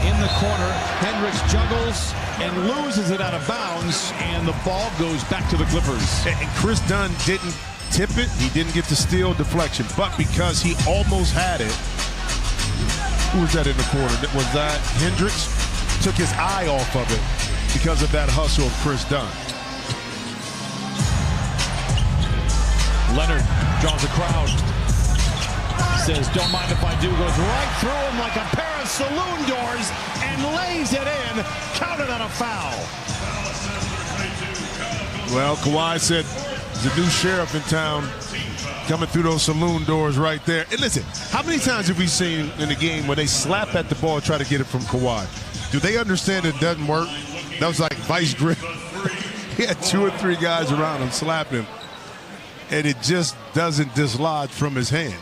In the corner, Hendricks juggles and loses it out of bounds, and the ball goes back to the Clippers. And Chris Dunn didn't tip it. He didn't get the steal deflection, but because he almost had it, who was that in the corner? Was that Hendricks? Took his eye off of it because of that hustle of Chris Dunn. Leonard draws a crowd. Says, don't mind if I do. Goes right through him like a pair of saloon doors and lays it in. Counted on a foul. Well, Kawhi said there's a new sheriff in town coming through those saloon doors right there. And listen, how many times have we seen in the game where they slap at the ball and try to get it from Kawhi? Do they understand it doesn't work? That was like vice grip. He had 2 or 3 guys around him slapping him, and it just doesn't dislodge from his hand.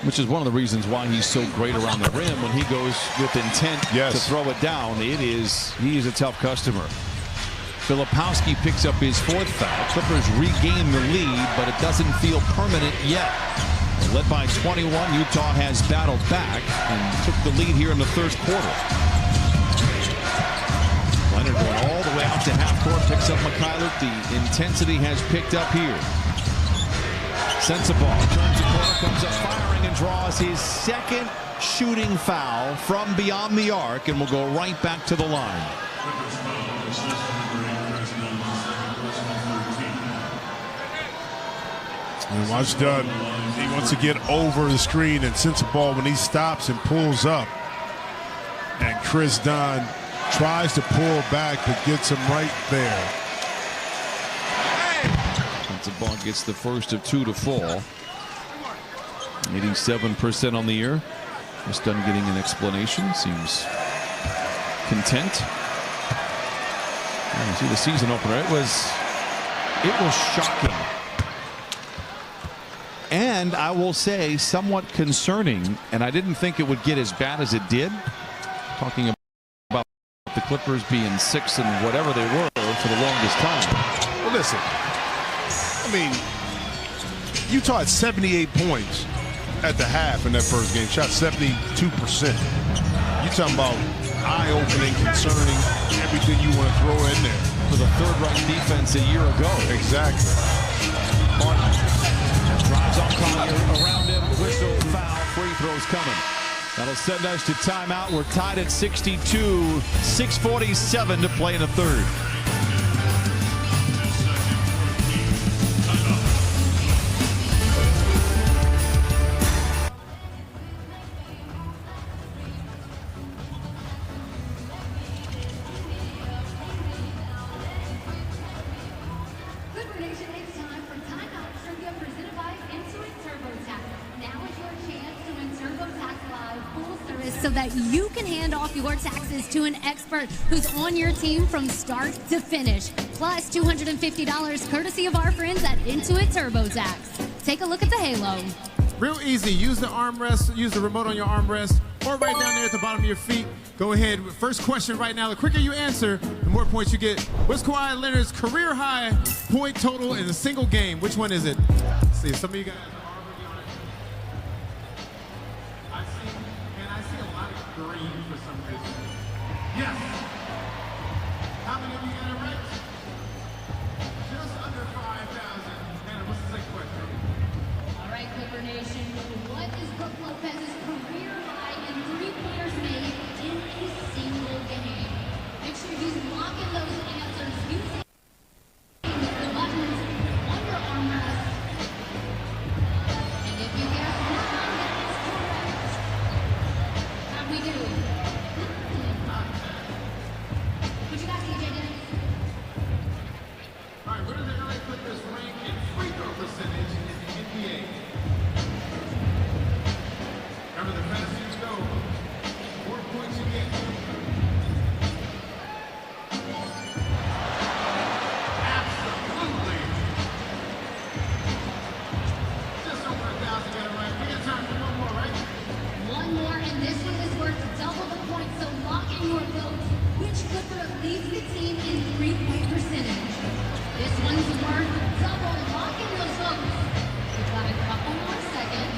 Which is one of the reasons why he's so great around the rim when he goes with intent to throw it down. He is a tough customer. Filipowski picks up his 4th foul. Clippers regain the lead, but it doesn't feel permanent yet. Led by 21, Utah has battled back and took the lead here in the 3rd quarter. Leonard going all the way out to half court, picks up Mikhailuk. The intensity has picked up here. Sensabaugh turns the corner, comes up firing, and draws his 2nd shooting foul from beyond the arc, and will go right back to the line. And watch Dunn. He wants to get over the screen, and Sensabaugh, when he stops and pulls up, and Chris Dunn tries to pull back, but gets him right there. Sensabaugh gets the first of 2 to fall. 87% on the year. Chris Dunn getting an explanation. Seems content. You see the season opener. It was shocking. And I will say somewhat concerning, and I didn't think it would get as bad as it did. Talking about the Clippers being 6 and whatever they were for the longest time. Well, listen, I mean, Utah had 78 points at the half in that first game, shot 72%. You're talking about eye-opening, concerning, everything you want to throw in there. For the 3rd-ranked defense a year ago. Exactly. Martin drives on Collier, around him, whistle, foul, free throws coming. That'll send us to timeout. We're tied at 62, 6:47 to play in the 3rd. So that you can hand off your taxes to an expert who's on your team from start to finish. Plus $250 courtesy of our friends at Intuit TurboTax. Take a look at the Halo. Real easy. Use the armrest, use the remote on your armrest, or right down there at the bottom of your feet. Go ahead. First question right now. The quicker you answer, the more points you get. What's Kawhi Leonard's career high point total in a single game? Which one is it? Let's see, some of you guys. Yes. How many of you got it right? Just under 5,000. Hannah, what's the second question? All right, Clipper Nation. What is Brook Lopez's career high in 3-pointers made in a single game? Make sure you lock in those answers using the buttons on your armrest. And if you get one, that is correct. How'd we do? What you got, TJ Dennis? All right, where do the LA Clippers rank in free throw percentage in the NBA? Remember, the faster you go, the more points you get. Absolutely. Just over 1,000 got it right. We got time for one more, right? One more, and this one is worth double the points, so lock in your vote. Which Clipper leads the team in 3-point percentage? This one's worth double. Lock in those votes. We've got a couple more seconds.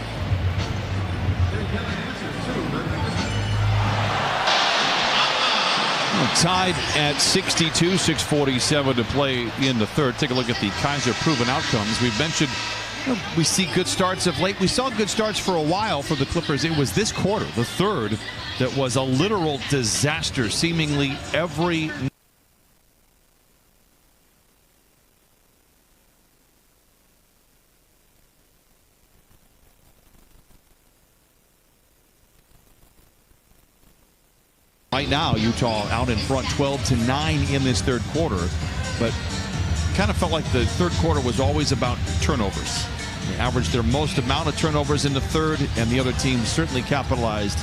Tied at 62, 6:47 to play in the 3rd. Take a look at the Kaiser proven outcomes. We've mentioned we see good starts of late. We saw good starts for a while for the Clippers. It was this quarter, the 3rd, that was a literal disaster. Seemingly every right now, Utah out in front 12-9 in this 3rd quarter, but kind of felt like the 3rd quarter was always about turnovers. They averaged their most amount of turnovers in the 3rd, and the other team certainly capitalized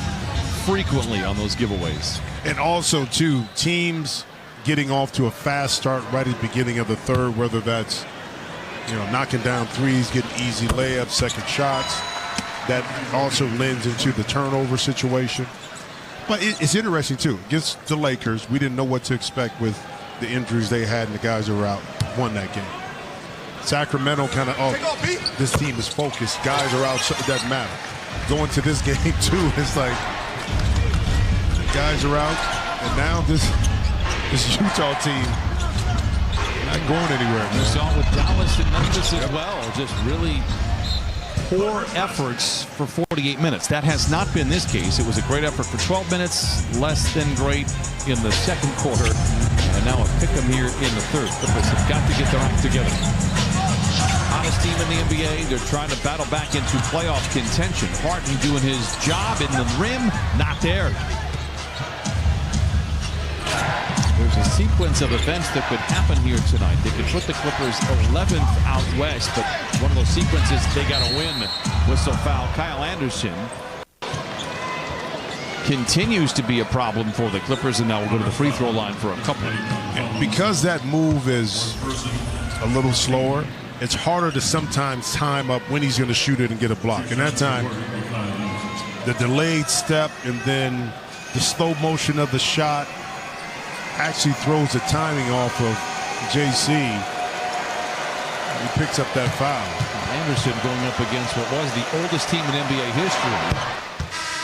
frequently on those giveaways. And also, too, teams getting off to a fast start right at the beginning of the 3rd, whether that's, knocking down threes, getting easy layups, second shots. That also lends into the turnover situation. But it's interesting, too. Against the Lakers, we didn't know what to expect with the injuries they had and the guys who were out, won that game. Sacramento kind of, this team is focused. Guys are out, so it doesn't matter. Going to this game, too, it's like guys are out, and now this Utah team not going anywhere, man. You saw it with Dallas and Memphis as well. Just really poor efforts for 48 minutes. That has not been this case. It was a great effort for 12 minutes, less than great in the second quarter, and now a pick-em here in the third. Clippers have got to get their act together. Hottest team in the NBA. They're trying to battle back into playoff contention. Harden doing his job in the rim. Not there. There's a sequence of events that could happen here tonight. They could put the Clippers 11th out west, but one of those sequences, they got to win. Whistle foul. Kyle Anderson continues to be a problem for the Clippers, and now we'll go to the free throw line for a couple. Because that move is a little slower, it's harder to sometimes time up when he's going to shoot it and get a block. And that time, the delayed step and then the slow motion of the shot actually throws the timing off of JC. He picks up that foul. Anderson going up against what was the oldest team in NBA history.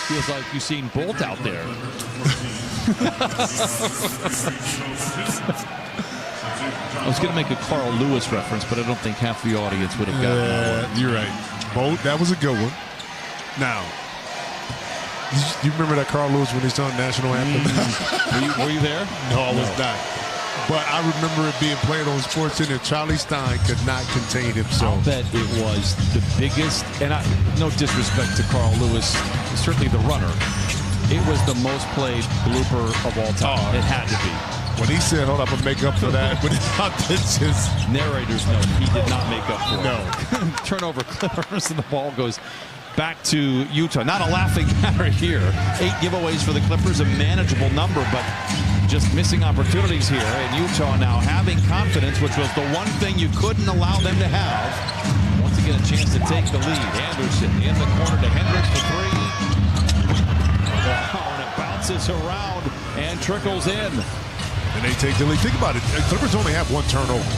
Feels like you've seen Bolt out there. I was going to make a Carl Lewis reference, but I don't think half the audience would have gotten that one. You're right. Bolt, that was a good one. Now, you remember that Carl Lewis when he sung National Anthem? Were you there? No, I was not. But I remember it being played on SportsCenter. Charlie Stein could not contain himself. I'll bet it was the biggest, and no disrespect to Carl Lewis, certainly the runner. It was the most played blooper of all time. It had to be. When he said, hold up, I'll make up for that. But it's just... Narrator's note, he did not make up for it. No. Turnover Clippers, and the ball goes back to Utah. Not a laughing matter here. 8 giveaways for the Clippers, a manageable number, but just missing opportunities here. And Utah now having confidence, which was the one thing you couldn't allow them to have. Once again, a chance to take the lead. Anderson in the corner to Hendricks for 3. Wow, and it bounces around and trickles in. And they take the lead. Think about it. Clippers only have 1 turnover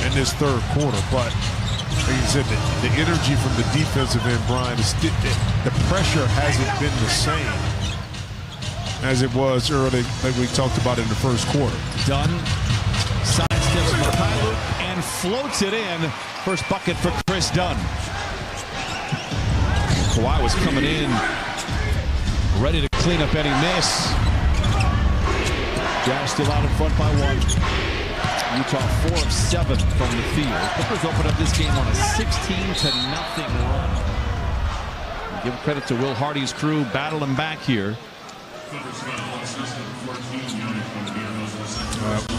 in this third quarter, but like you said, the energy from the defensive end, Brian, the pressure hasn't been the same as it was early, like we talked about in the first quarter. Dunn sidesteps Mikhailuk and floats it in. First bucket for Chris Dunn. Kawhi was coming in, ready to clean up any miss. Jazz still out in front by 1. Utah 4 of 7 from the field. Clippers open up this game on a 16-0 run. Give credit to Will Hardy's crew battling back here.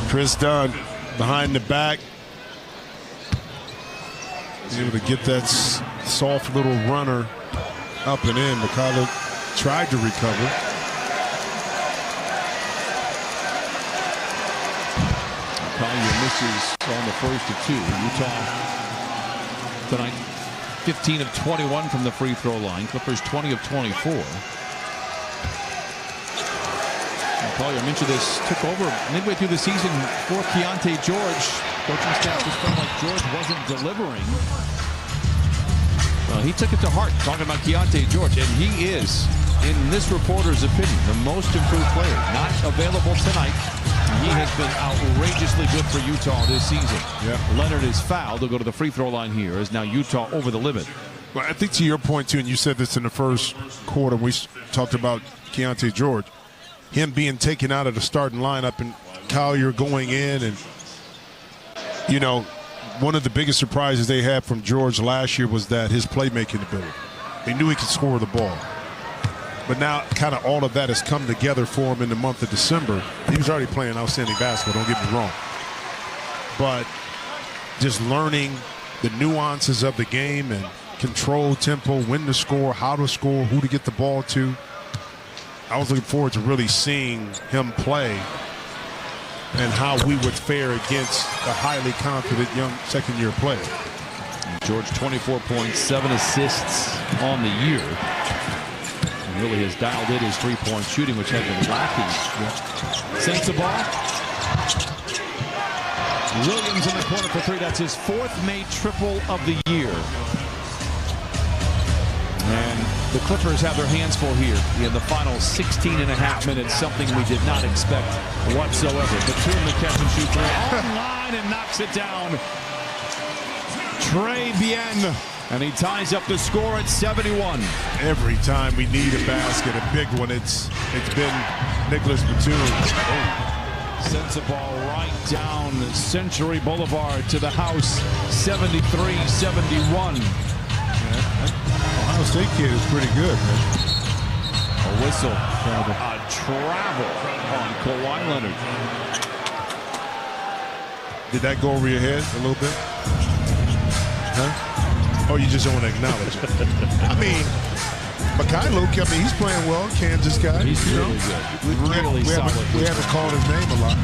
Chris Dunn behind the back. He's able to get that soft little runner up and in. Mikhailuk tried to recover. Collier misses on the first of 2. Utah tonight 15 of 21 from the free throw line. Clippers 20 of 24. Collier mentioned this, took over midway through the season for Keontae George. Coaching staff just felt like George wasn't delivering. Well, he took it to heart talking about Keontae George, and he is, in this reporter's opinion, the most improved player. Not available tonight. He has been outrageously good for Utah this season. Yep. Leonard is fouled. They'll go to the free throw line here as now Utah over the limit. Well, I think to your point, too, and you said this in the first quarter, we talked about Keontae George, him being taken out of the starting lineup and Collier going in. And, you know, one of the biggest surprises they had from George last year was that his playmaking ability. They knew he could score the ball. But now kind of all of that has come together for him in the month of December. He was already playing outstanding basketball, don't get me wrong. But just learning the nuances of the game and control tempo, when to score, how to score, who to get the ball to. I was looking forward to really seeing him play and how we would fare against a highly confident young second-year player. George 24 points, 7 assists on the year. And really has dialed in his three-point shooting, which had been lacking. Sends the ball. Williams in the corner for three. That's his fourth made triple of the year. And the Clippers have their hands full here in the final 16 and a half minutes, something we did not expect whatsoever. Batum, the catch and shoot three. Online and knocks it down. Trey Bien. And he ties up the score at 71. Every time we need a basket, a big one, it's been Nicholas Batum. Sends the ball right down Century Boulevard to the house, 73-71. Ohio State kid is pretty good, man. A whistle. A travel on Kawhi Leonard. Did that go over your head a little bit? Huh? Oh, you just don't want to acknowledge it. I mean, Mekhi Luke, he's playing well. Kansas guy. He's really good. Really solid. We haven't called his name a lot.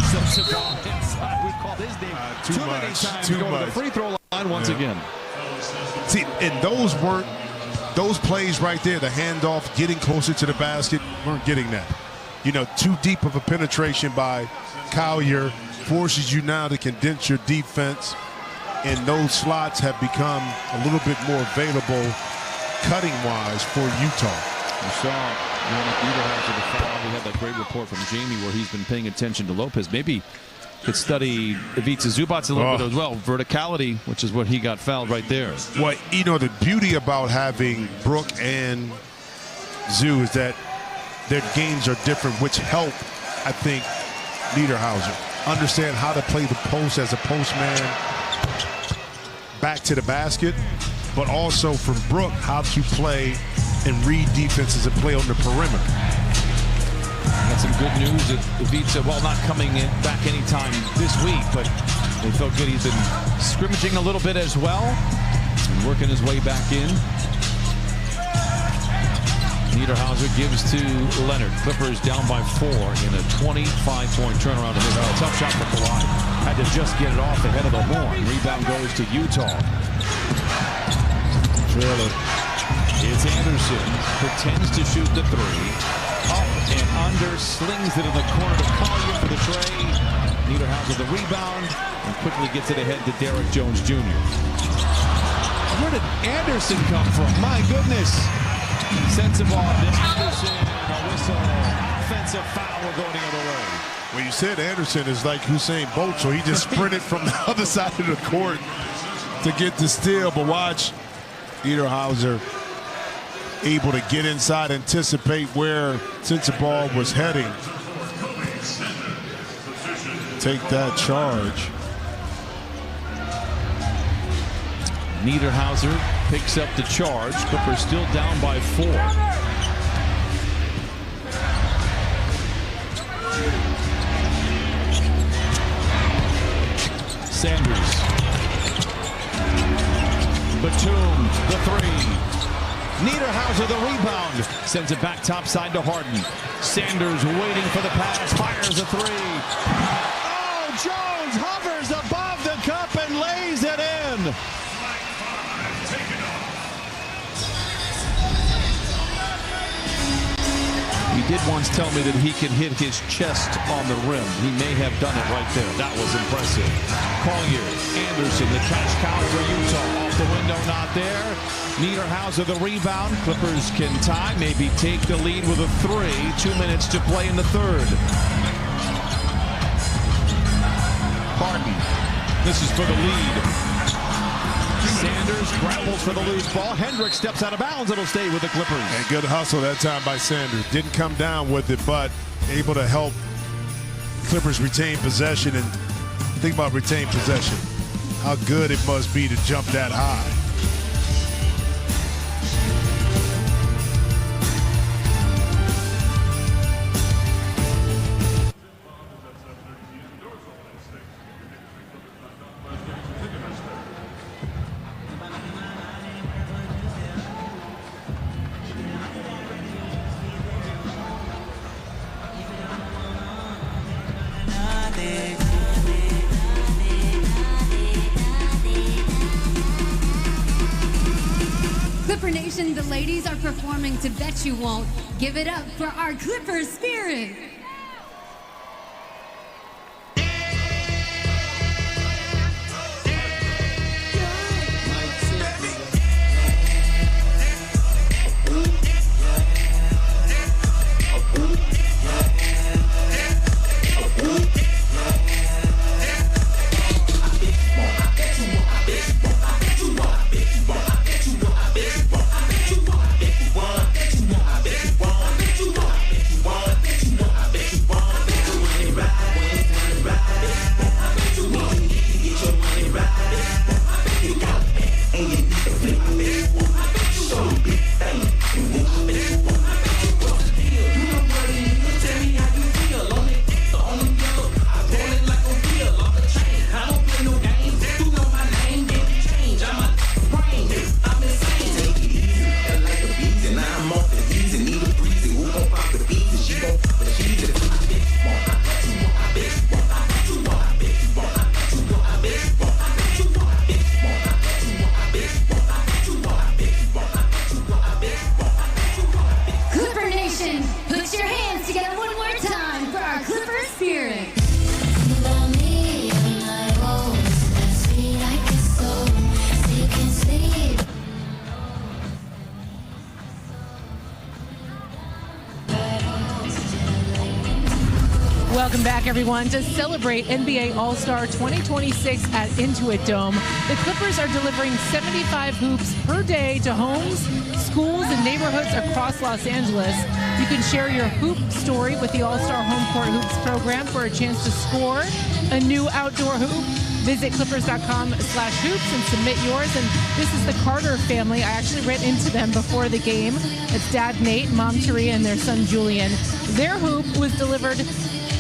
Sets the ball inside. We called his name too many times. Too Go much. to the free throw line once again. See, and those plays right there, the handoff, getting closer to the basket, weren't getting that. Too deep of a penetration by Collier forces you now to condense your defense. And those slots have become a little bit more available cutting-wise for Utah. You saw Niederhauser the foul. We had that great report from Jamie where he's been paying attention to Lopez. Maybe could study Ivica Zubac a little bit as well. Verticality, which is what he got fouled right there. Well, the beauty about having Brook and Zoo is that their games are different, which help, I think, Niederhauser understand how to play the post as a postman back to the basket, but also from Brook how to play and read defenses and play on the perimeter. Got some good news that Ivica, not coming in back anytime this week, but they felt good. He's been scrimmaging a little bit as well and working his way back in. Niederhauser gives to Leonard. Clippers down by 4 in a 25-point turnaround. And a tough shot for Kawhi. Had to just get it off the head of the horn. Rebound goes to Utah. Trailer. It's Anderson. Pretends to shoot the three. Up and under. Slings it in the corner to Collier for the tray. Niederhauser the rebound. And quickly gets it ahead to Derrick Jones Jr. Where did Anderson come from? My goodness. Sends the ball to Anderson. A whistle. Offensive foul. We're going the other way. Well, you said Anderson is like Usain Bolt, so he just sprinted from the other side of the court to get the steal. But watch Niederhauser able to get inside, anticipate where Sensabaugh was heading. Take that charge. Niederhauser picks up the charge. Clippers still down by 4. Sanders. Batum, the 3. Niederhauser, the rebound. Sends it back topside to Harden. Sanders waiting for the pass. Fires a 3. Oh, Jones hovers above the cup and lays it in. He did once tell me that he can hit his chest on the rim. He may have done it right there. That was impressive. Collier, Anderson, the cash cow for Utah. Off the window, not there. Niederhauser, the rebound. Clippers can tie, maybe take the lead with a 3. 2 minutes to play in the third. Harden, this is for the lead. Sanders grapples for the loose ball. Hendricks steps out of bounds. It'll stay with the Clippers. And good hustle that time by Sanders. Didn't come down with it, but able to help Clippers retain possession. And think about retain possession. How good it must be to jump that high. Clipper Nation, the ladies are performing to Bet You Won't. Give it up for our Clipper spirit. Welcome back, everyone. To celebrate NBA All-Star 2026 at Intuit Dome, the Clippers are delivering 75 hoops per day to homes, schools, and neighborhoods across Los Angeles. You can share your hoop story with the All-Star Home Court Hoops program for a chance to score a new outdoor hoop. Visit clippers.com/hoops and submit yours. And this is the Carter family. I actually ran into them before the game. It's Dad Nate, Mom Taria, and their son Julian. Their hoop was delivered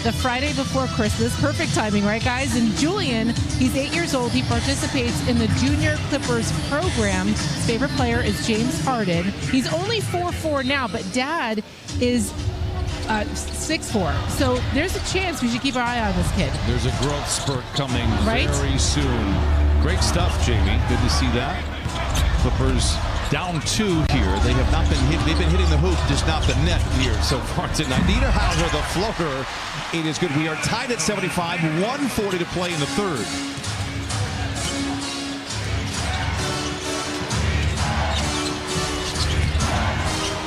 the Friday before Christmas. Perfect timing, right, guys? And Julian, he's 8 years old. He participates in the Junior Clippers program. His favorite player is James Harden. He's only 4'4" now, but Dad is 6'4". So there's a chance we should keep our eye on this kid. There's a growth spurt coming Right? very soon. Great stuff, Jamie. Good to see that. Clippers down 2 here. They have not been hit. They've been hitting the hoop, just not the net here so far tonight. Niederhauser, the floater. It is good. We are tied at 75. 1:40 to play in the third.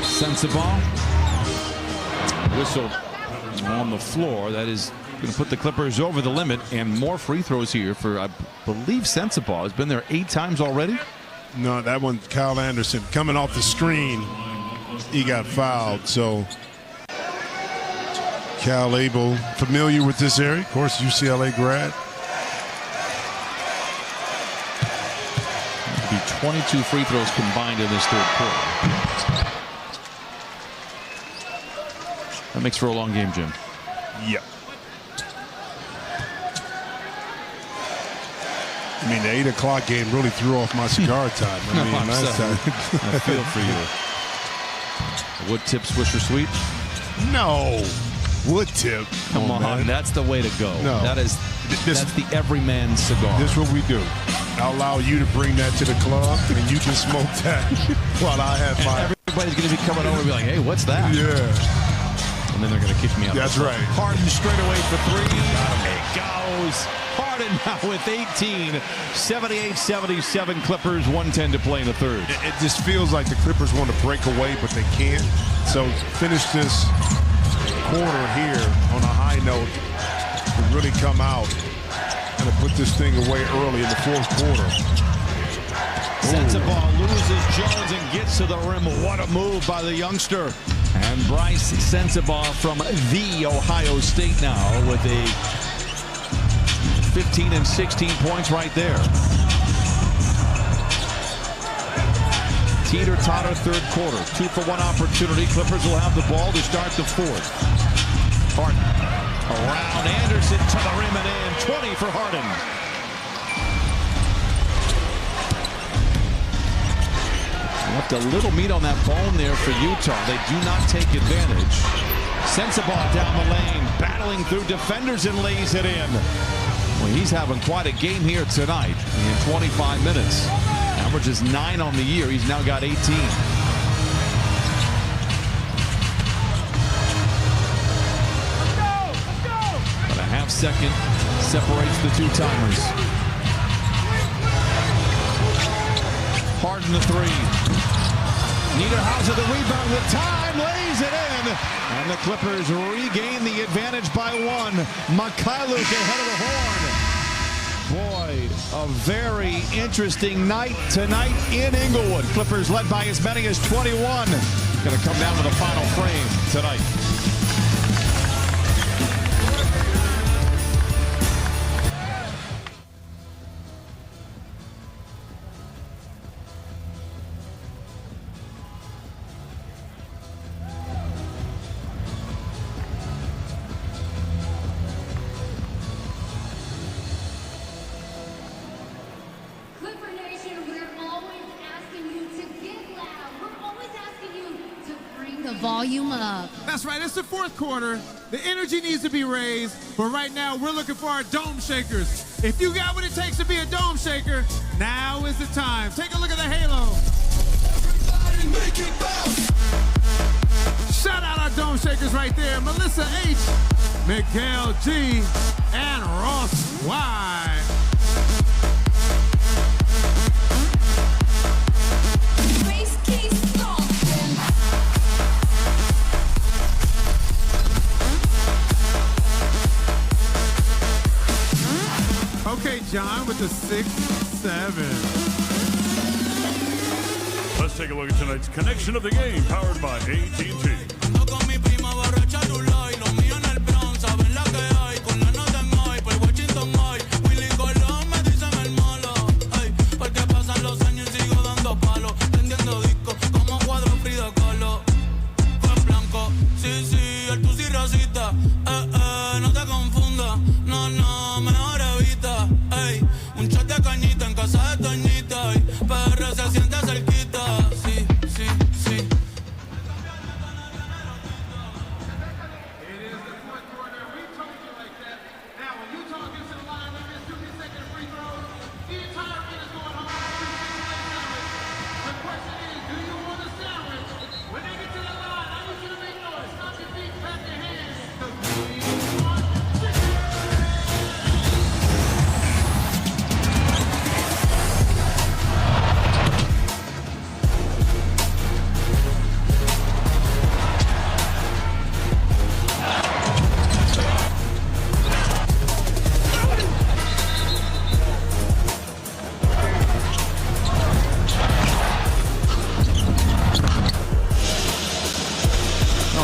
Sensabaugh. Whistle on the floor. That is going to put the Clippers over the limit, and more free throws here for, I believe, Sensabaugh has been there 8 times already. No, that one, Kyle Anderson, coming off the screen, he got fouled. So Cal Abel, familiar with this area, of course, UCLA grad. It'll be 22 free throws combined in this third quarter. That makes for a long game, Jim. Yeah. I mean, the 8 o'clock game really threw off my cigar time. I mean, last time. I feel for you. Wood tip Swisher Sweet? No. Wood tip. Come on, man. that's the way to go. No. That's the everyman cigar. This is what we do. I'll allow you to bring that to the club, and you can smoke that while I have and mine. everybody's going to be coming over and be like, hey, what's that? Yeah. And then they're going to kick me out. That's right. Harden straight away for 3. It goes. Harden now with 18. 78-77 Clippers. 1:10 to play in the third. It just feels like the Clippers want to break away, but they can't. So finish this quarter here on a high note to really come out and to put this thing away early in the fourth quarter. Sensabaugh loses Jones and gets to the rim. What a move by the youngster. And Bryce Sensabaugh from the Ohio State now with a 15 and 16 points right there. Teeter-totter third quarter. 2-for-1 opportunity. Clippers will have the ball to start the fourth. Harden around Anderson to the rim and in. 20 for Harden. Left a little meat on that bone there for Utah. They do not take advantage. Sensabaugh down the lane, battling through defenders and lays it in. Well, he's having quite a game here tonight in 25 minutes. Averages 9 on the year. He's now got 18. But a half second separates the two timers. Harden the 3. Niederhauser the rebound with time, lays it in. And the Clippers regain the advantage by 1. Mykhailiuk ahead of the horn. Boy, a very interesting night tonight in Inglewood. Clippers led by as many as 21. Going to come down to the final frame tonight. Volume up. That's right, it's the fourth quarter. The energy needs to be raised, but right now we're looking for our dome shakers. If you got what it takes to be a dome shaker, now is the time. Take a look at the halo. Everybody make it bounce. Shout out our dome shakers right there. Melissa H., Miguel G., and Ross Y. to 6-7. Let's take a look at tonight's connection of the game, powered by AT&T. No te confundas, no, mejor evita. Ey, un shot de cañita en casa de Toñita. PR se siente cerquita. Sí, sí, sí.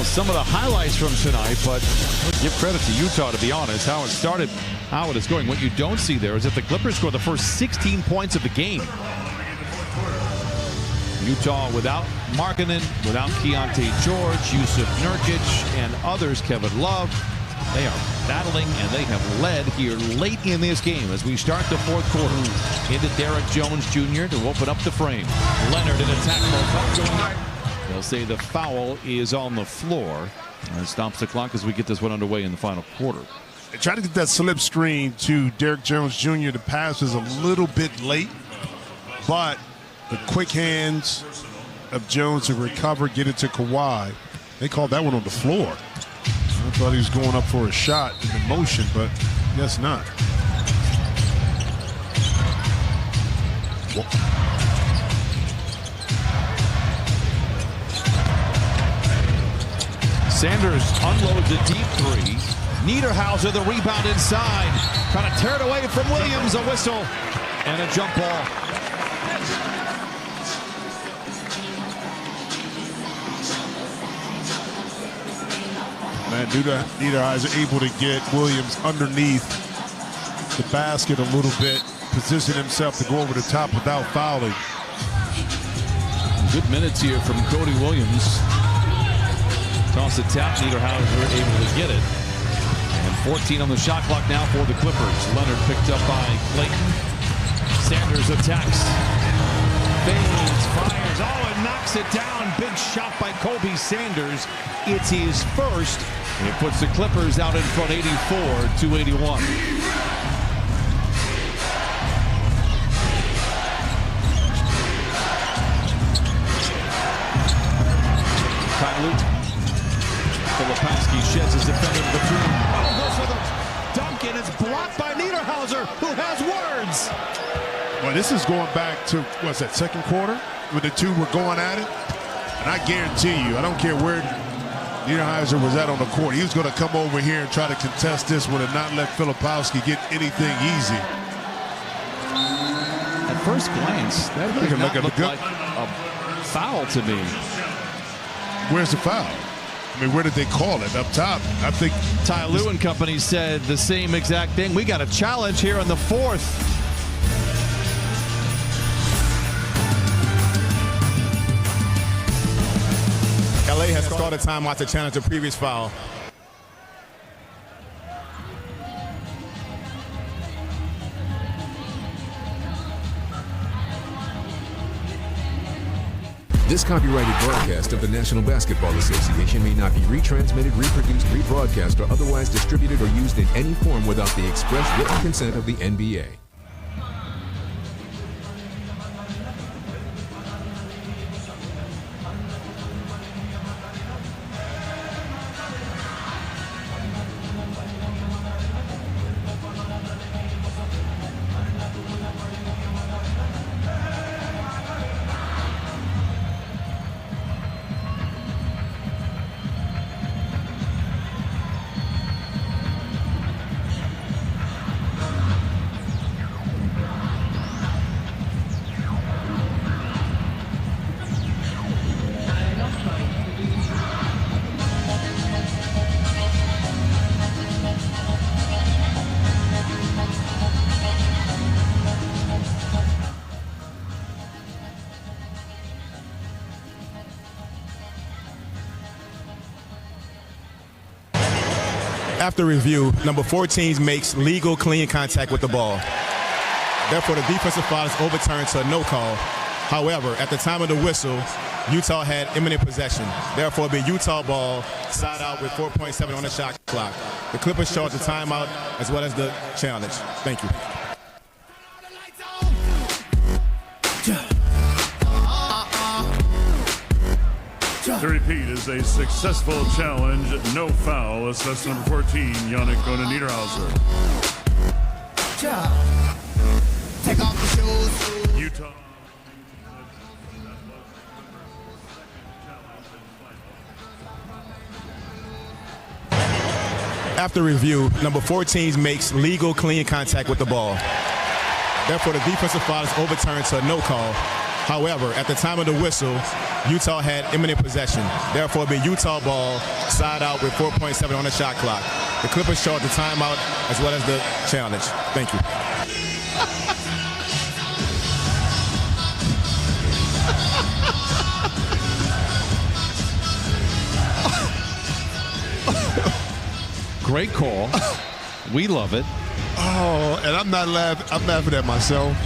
Some of the highlights from tonight, but give credit to Utah, to be honest, how it started, how it is going. What you don't see there is that the Clippers scored the first 16 points of the game. Utah without Markkanen, without Keontae George, Yusuf Nurkic, and others, Kevin Love. They are battling, and they have led here late in this game as we start the fourth quarter. Into Derek Jones Jr. to open up the frame. Leonard in attack mode. They'll say the foul is on the floor. And stops the clock as we get this one underway in the final quarter. They tried to get that slip screen to Derek Jones Jr. The pass was a little bit late, but the quick hands of Jones to recover, get it to Kawhi. They called that one on the floor. I thought he was going up for a shot in the motion, but guess not. Sanders unloads a deep three. Niederhauser the rebound inside. Trying to tear it away from Williams. A whistle and a jump ball. Man, Niederhauser able to get Williams underneath the basket a little bit. Position himself to go over the top without fouling. Good minutes here from Cody Williams. Toss it tap, Niederhauser able to get it. And 14 on the shot clock now for the Clippers. Leonard picked up by Clayton. Sanders attacks. Fades, fires, and knocks it down. Big shot by Kobe Sanders. It's his first. And it puts the Clippers out in front 84-81. Kyrie. Filipowski sheds his defender to the room. Oh, goes for the dunk, and it's blocked by Niederhauser, who has words. Well, this is going back to, what's that, second quarter? When the two were going at it? And I guarantee you, I don't care where Niederhauser was at on the court, he was going to come over here and try to contest this one and not let Filipowski get anything easy. At first glance, that did not look like a foul to me. Where's the foul? I mean, where did they call it? Up top, I think. Ty Lue and company said the same exact thing. We got a challenge here in the fourth. LA has started timeout to challenge the previous foul. This copyrighted broadcast of the National Basketball Association may not be retransmitted, reproduced, rebroadcast, or otherwise distributed or used in any form without the express written consent of the NBA. After review, number 14 makes legal clean contact with the ball. Therefore, the defensive foul is overturned to a no call. However, at the time of the whistle, Utah had imminent possession. Therefore, it'll be Utah ball, side out with 4.7 on the shot clock. The Clippers charge the timeout as well as the challenge. Thank you. To repeat is a successful challenge, no foul, assessed number 14, Yannick Gona Niederhauser. Take off the shoes. Utah. After review, number 14 makes legal clean contact with the ball. Therefore, the defensive foul is overturned to a no call. However, at the time of the whistle, Utah had imminent possession. Therefore, it'll be Utah ball, side out with 4.7 on the shot clock. The Clippers charge the timeout as well as the challenge. Thank you. Great call. We love it. Oh, and I'm not laughing. I'm laughing at myself.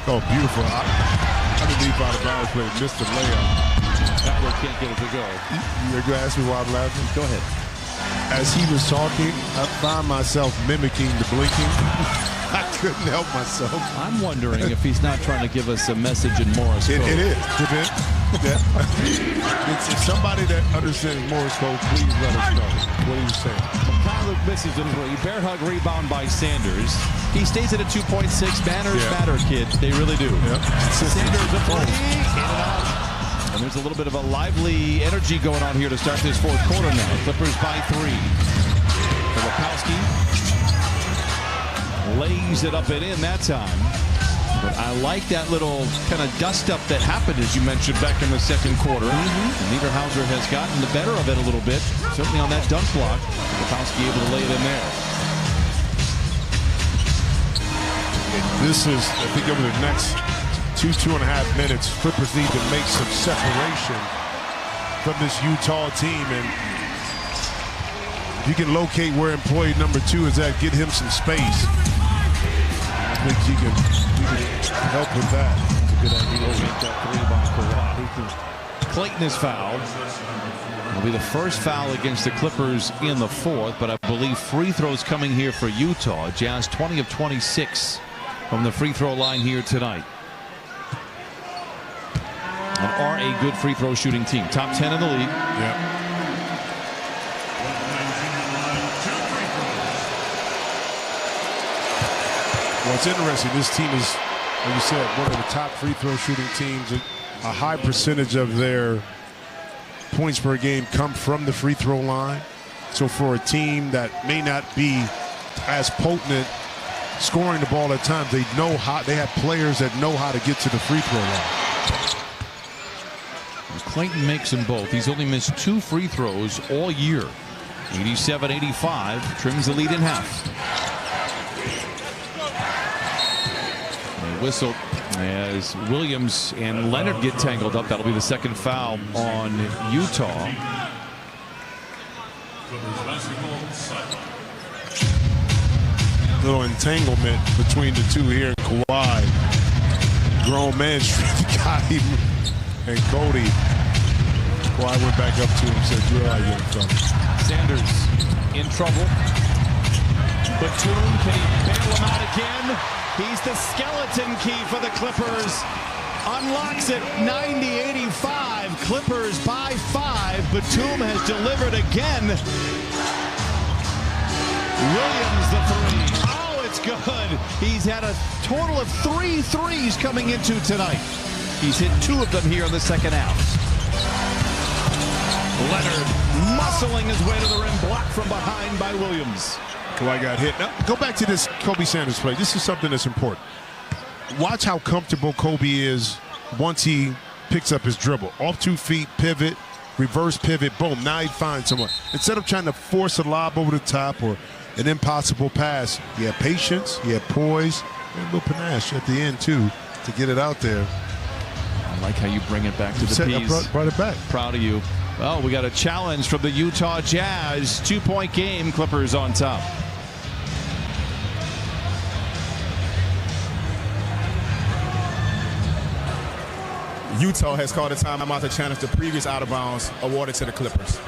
Oh, beautiful. Underneath out of bounds play, missed the layup. Butler can't get it to go. You're going to ask me why I'm laughing? Go ahead. As he was talking, I found myself mimicking the blinking. I couldn't help myself. I'm wondering if he's not trying to give us a message in Morse code. It is. It's somebody that understands Morse code. Please let us know what he was saying. Kyler misses the three. Bear hug rebound by Sanders. He stays at a 2.6. Manners matter, kid. They really do. Yep. Sanders a three. In and out. And there's a little bit of a lively energy going on here to start this fourth quarter now. Clippers by 3. Filipowski lays it up and in that time. But I like that little kind of dust-up that happened, as you mentioned, back in the second quarter. And Niederhauser has gotten the better of it a little bit, certainly on that dunk block. Filipowski able to lay it in there. This is, I think, over the next 2.5 minutes, Clippers need to make some separation from this Utah team. And if you can locate where employee number 2 is at, get him some space. I think you can help with that. It's a good idea to make that 3 by Kawhi. Clayton is fouled. It'll be the first foul against the Clippers in the fourth, but I believe free throws coming here for Utah. Jazz 20 of 26 from the free throw line here tonight. And are a good free throw shooting team. Top 10 in the league. Yeah. What's interesting, this team is, like you said, one of the top free throw shooting teams. A high percentage of their points per game come from the free throw line. So for a team that may not be as potent scoring the ball at times, they know how. They have players that know how to get to the free throw line. Clayton makes them both. He's only missed 2 free throws all year. 87-85, trims the lead in half. Whistle as Williams and Leonard get tangled up. That'll be the second foul on Utah. Little entanglement between the two here. Kawhi, grown man, got him, and Cody. Kawhi went back up to him and said, "You're out of trouble." Sanders in trouble. Batum, can he bail him out again? He's the skeleton key for the Clippers. Unlocks it 90-85. Clippers by 5. Batum has delivered again. Williams the 3. Oh, it's good. He's had a total of 3 threes coming into tonight. He's hit 2 of them here in the second half. Leonard muscling his way to the rim, blocked from behind by Williams. Kawhi got hit. Now, go back to this Kobe Sanders play. This is something that's important. Watch how comfortable Kobe is once he picks up his dribble. Off 2 feet, pivot, reverse pivot, boom. Now he finds someone. Instead of trying to force a lob over the top or an impossible pass, he had patience, he had poise, and a little panache at the end, too, to get it out there. I like how you bring it back to the P's. Brought it back. Proud of you. Well, we got a challenge from the Utah Jazz. 2-point game. Clippers on top. Utah has called a timeout to challenge the previous out of bounds awarded to the Clippers.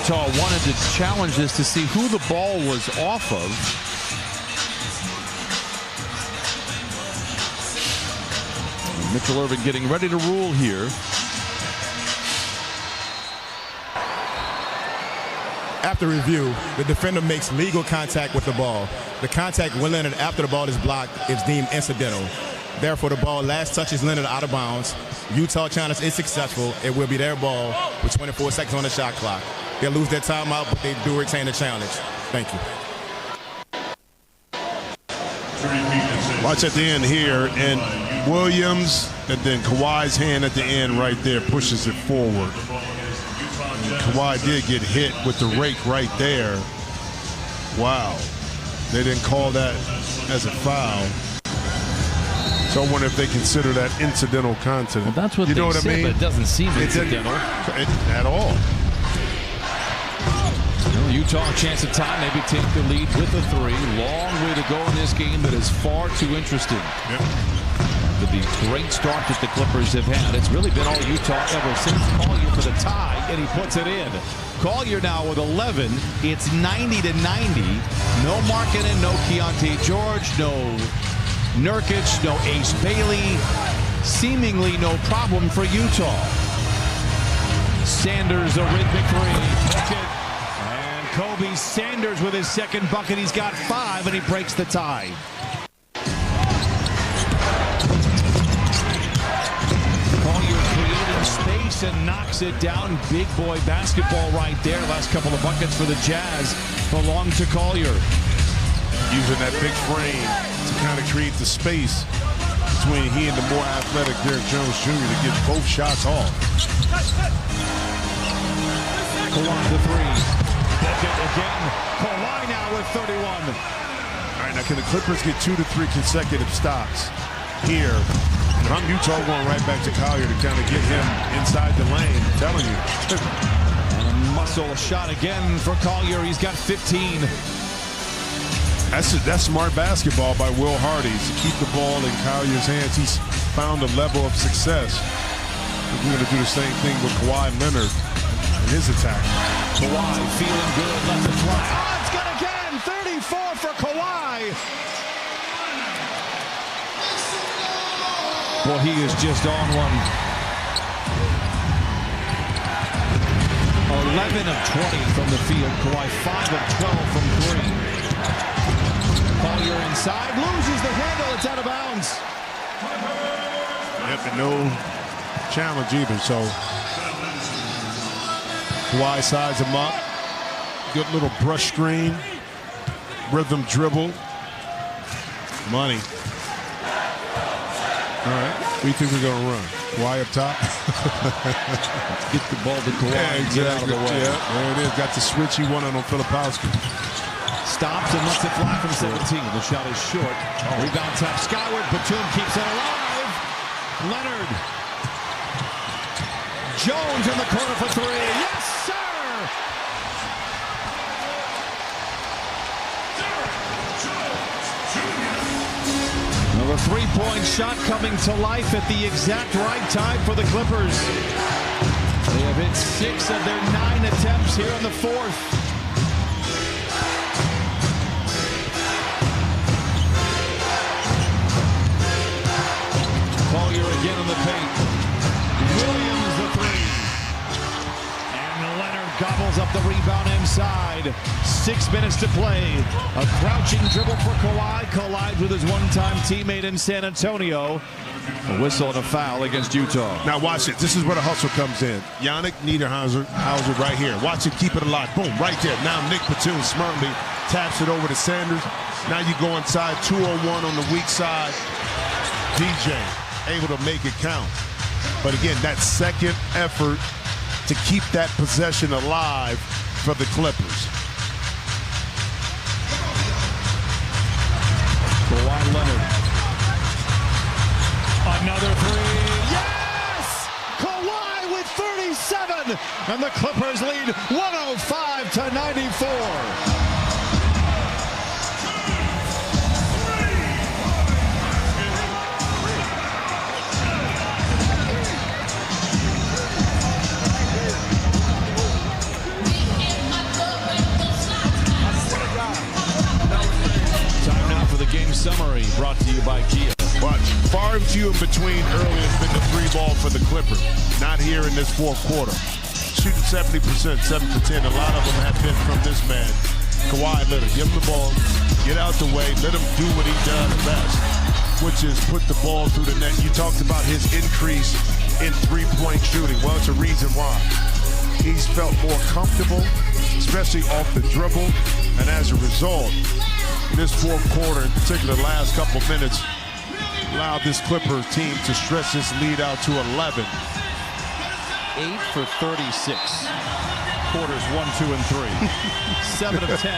Utah wanted to challenge this to see who the ball was off of. Mitchell Irvin getting ready to rule here. After review, the defender makes legal contact with the ball. The contact with Leonard after the ball is blocked is deemed incidental. Therefore, the ball last touches Leonard out of bounds. Utah challenge is successful. It will be their ball with 24 seconds on the shot clock. They'll lose their timeout, but they do retain the challenge. Thank you. Watch at the end here, and Williams, and then Kawhi's hand at the end right there pushes it forward. And Kawhi did get hit with the rake right there. Wow. They didn't call that as a foul. So I wonder if they consider that incidental content. Well, that's what you know they what said, I mean? but it doesn't seem incidental. At all. Utah, a chance to tie, maybe take the lead with a three. Long way to go in this game that is far too interesting. Yep. With the great start that the Clippers have had. It's really been all Utah ever since. Collier for the tie, and he puts it in. Collier now with 11. It's 90-90. No Markkanen, no Keontae George, no Nurkic, no Ace Bailey. Seemingly no problem for Utah. Sanders, a rhythmic three. Kobe Sanders with his second bucket. He's got 5, and he breaks the tie. Collier creating space and knocks it down. Big boy basketball right there. Last couple of buckets for the Jazz belong to Collier. Using that big frame to kind of create the space between he and the more athletic Derrick Jones Jr. to get both shots off. Kawhi the three. Again, Kawhi now with 31. All right, now can the Clippers get 2 to 3 consecutive stops here? And I'm Utah going right back to Collier to kind of get him inside the lane. I'm telling you. And a muscle shot again for Collier. He's got 15. That's smart basketball by Will Hardy to keep the ball in Collier's hands. He's found a level of success. We're going to do the same thing with Kawhi Leonard in his attack. Kawhi feeling good, left it fly. Oh, it's good again! 34 for Kawhi! Well, he is just on one. 11 of 20 from the field. Kawhi 5 of 12 from 3. Collier inside, loses the handle. It's out of bounds. Yep, and no challenge either. So Kawhi sides him up. Good little brush screen. Rhythm dribble. Money. All right. What do you think we're going to run? Kawhi up top? Let's get the ball to Kawhi. Yeah, exactly. Get out of the way. Yeah, there it is. Got the switch. He won it on Filipowski. Stops and lets it fly from 17. The shot is short. Rebound tap skyward. Batum keeps it alive. Leonard. Jones in the corner for 3. Yes, sir! Another three-point shot coming to life at the exact right time for the Clippers. They have hit 6 of their 9 attempts here in the fourth. Collier again in the paint. Williams the 3. And Leonard gobbles up the rebound inside. 6 minutes to play. A crouching dribble for Kawhi. Collides with his one-time teammate in San Antonio. A whistle and a foul against Utah. Now watch it. This is where the hustle comes in. Yannick Niederhauser right here. Watch it. Keep it alive. Boom. Right there. Now Nick Batum smartly taps it over to Sanders. Now you go inside. 2-on-1 on the weak side. DJ able to make it count. But again, that second effort to keep that possession alive for the Clippers. Kawhi Leonard. Another 3. Yes! Kawhi with 37. And the Clippers lead 105-94. The game summary brought to you by Kia. But far and few in between early has been the 3-ball for the Clippers. Not here in this fourth quarter. Shooting 70%, 7 for 10. A lot of them have been from this man, Kawhi Leonard. Give him the ball, get out the way, let him do what he does best, which is put the ball through the net. You talked about his increase in three-point shooting. Well, it's a reason why. He's felt more comfortable, especially off the dribble, and as a result, this fourth quarter, in particular, the last couple minutes, allowed this Clippers team to stretch this lead out to 11. 8 for 36. Quarters 1, 2, and 3. 7 of 10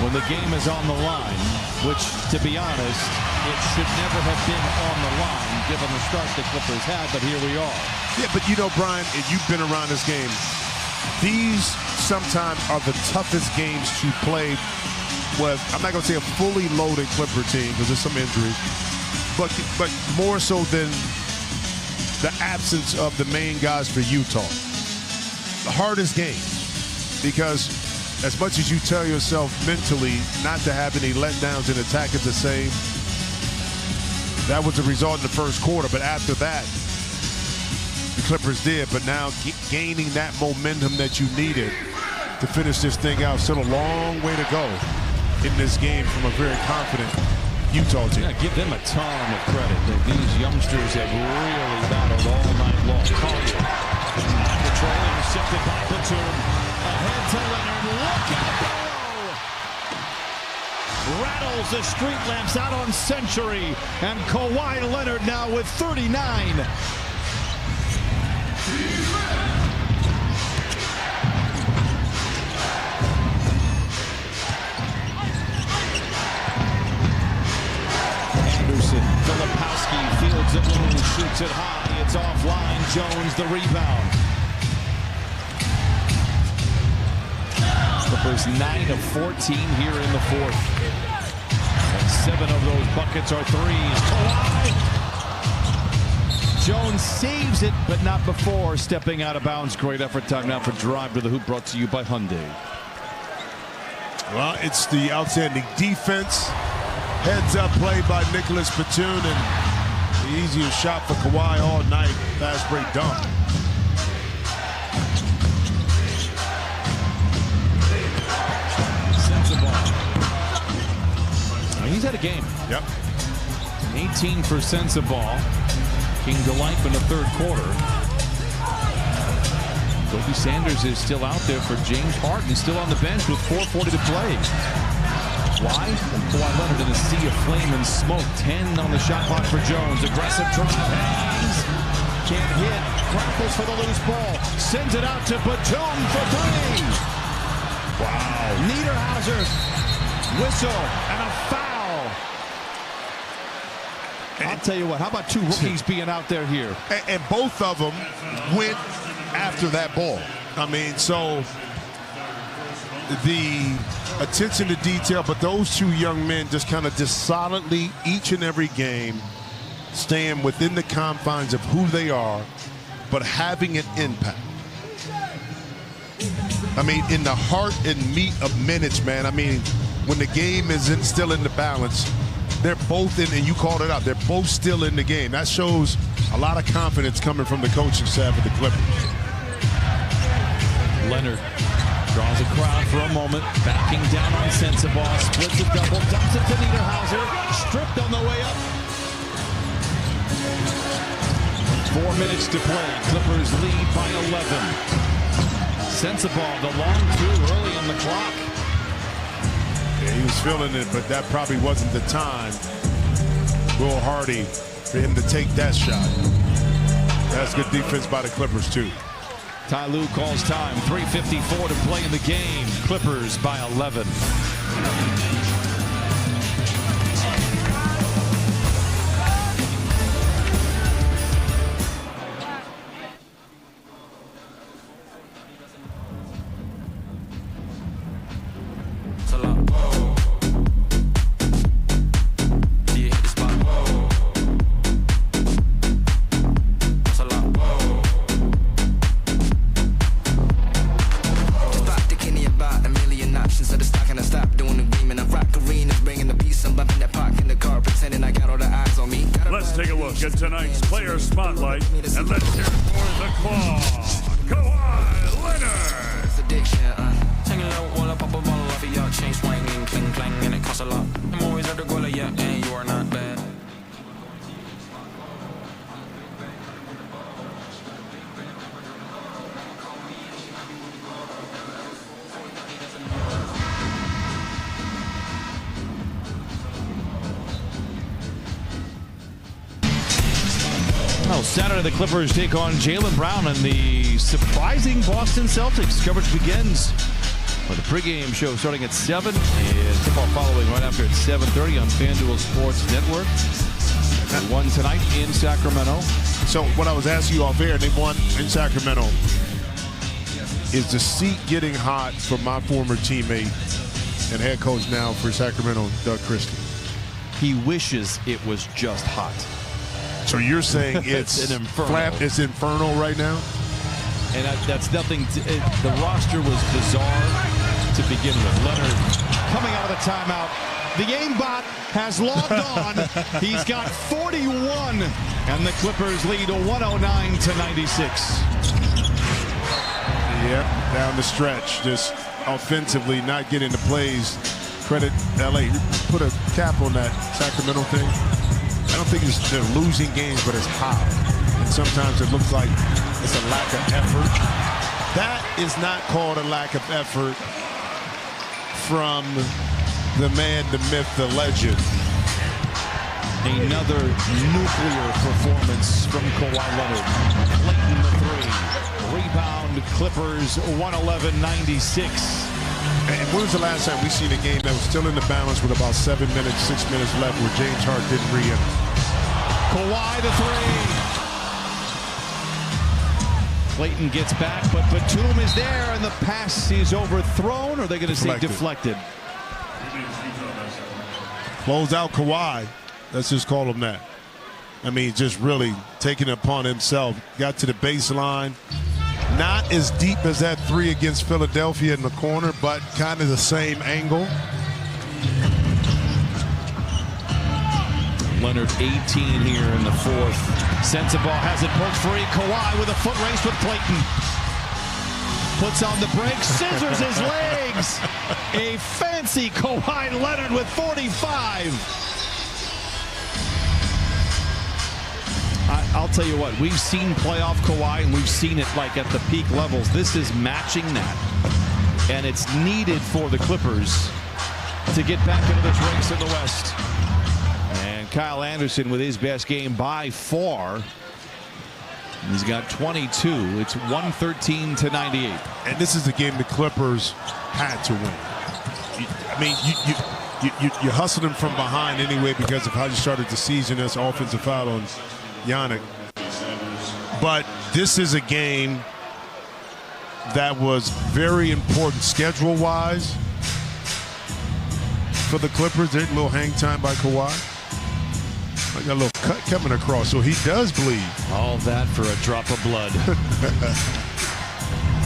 when the game is on the line, which, to be honest, it should never have been on the line given the start the Clippers had, but here we are. Yeah, but you know, Brian, and you've been around this game, these sometimes are the toughest games to play with. I'm not going to say a fully loaded Clipper team because there's some injuries, but more so than the absence of the main guys for Utah. The hardest game, because as much as you tell yourself mentally not to have any letdowns and attack at the same, that was the result in the first quarter. But after that, the Clippers did. But now gaining that momentum that you needed to finish this thing out, still a long way to go in this game from a very confident Utah team. Yeah, give them a ton of credit. These youngsters have really battled all night long. Collier. Control intercepted by Batum. Ahead to Leonard. Look out below. Rattles the street lamps out on Century. And Kawhi Leonard now with 39. Filipowski fields it low, shoots it high. It's offline. Jones the rebound. Clippers 9 of 14 here in the fourth. And 7 of those buckets are threes. Kawhi. Jones saves it, but not before stepping out of bounds. Great effort. Time now for Drive to the Hoop, brought to you by Hyundai. Well, it's the outstanding defense. Heads up play by Nicholas Batum, and the easiest shot for Kawhi all night. Fast break dunk. mean, he's had a game. Yep. 18 for Sensabaugh. Came to life in the third quarter. Kobe Sanders is still out there for James Harden. He's still on the bench with 4:40 to play. Why? Kawhi Leonard in a sea of flame and smoke. 10 on the shot clock for Jones. Aggressive drive. Hangs. Can't hit. Grapples for the loose ball. Sends it out to Batum for three. Wow. Niederhauser. Whistle and a foul. I'll tell you what. How about two rookies being out there here? And both of them went after that ball. I mean, so the attention to detail, but those two young men just kind of solidly each and every game staying within the confines of who they are, but having an impact. I mean, in the heart and meat of minutes, man. I mean, when the game is still in the balance, they're both in, and you called it out, they're both still in the game. That shows a lot of confidence coming from the coaching staff of the Clippers. Leonard draws a crowd for a moment, backing down on Sensabaugh, splits a double, dumps it to Niederhauser, stripped on the way up. 4 minutes to play. Clippers lead by 11. Sensabaugh, the long two early on the clock. Yeah, he was feeling it, but that probably wasn't the time, Will Hardy, for him to take that shot. That's good defense by the Clippers, too. Ty Lue calls time. 3:54 to play in the game. Clippers by 11. Let's take a look at tonight's player spotlight, and let's hear it for the Claw, Kawhi Leonard. Hanging low while I pop a bottle off of your chain swinging, cling clang, and it costs a lot. I'm always at the goal, yeah, and you are not bad. Well, Saturday the Clippers take on Jaylen Brown and the surprising Boston Celtics. Coverage begins with the pregame show starting at 7 and tip-off following right after at 7:30 on FanDuel Sports Network. They won tonight in Sacramento. So what I was asking you off air, they won in Sacramento. Is the seat getting hot for my former teammate and head coach now for Sacramento, Doug Christie? He wishes it was just hot. So you're saying it's an inferno. It's infernal right now? And that's nothing. The roster was bizarre to begin with. Leonard coming out of the timeout. The aimbot has logged on. He's got 41, and the Clippers lead 109-96. Yep, down the stretch, just offensively not getting the plays. Credit LA. Put a cap on that Sacramento thing. I don't think they're losing games, but it's hot. And sometimes it looks like it's a lack of effort. That is not called a lack of effort from the man, the myth, the legend. Another nuclear performance from Kawhi Leonard. Clayton the three. Rebound Clippers 111-96. And when was the last time we seen a game that was still in the balance with about 7 minutes, 6 minutes left where James Harden didn't re-enter? Kawhi the three. Clayton gets back, but Batum is there, and the pass is overthrown. Or are they going to say deflected? Close out Kawhi. Let's just call him that. I mean, just really taking it upon himself. Got to the baseline. Not as deep as that three against Philadelphia in the corner, but kind of the same angle. Leonard 18 here in the fourth. Sensabaugh has it pulled free. Kawhi with a foot race with Clayton. puts on the brakes, scissors his legs. A fancy Kawhi Leonard with 45. I'll tell you what, we've seen playoff Kawhi, and we've seen it like at the peak levels. This is matching that, and it's needed for the Clippers to get back into this race in the West. And Kyle Anderson with his best game by far. He's got 22. It's 113-98. And this is the game the Clippers had to win. I mean, you hustled them from behind anyway because of how you started the season. That's offensive foul on Giannis. But this is a game that was very important schedule-wise for the Clippers. There's a little hang time by Kawhi. I got a little cut coming across, so he does bleed. All that for a drop of blood.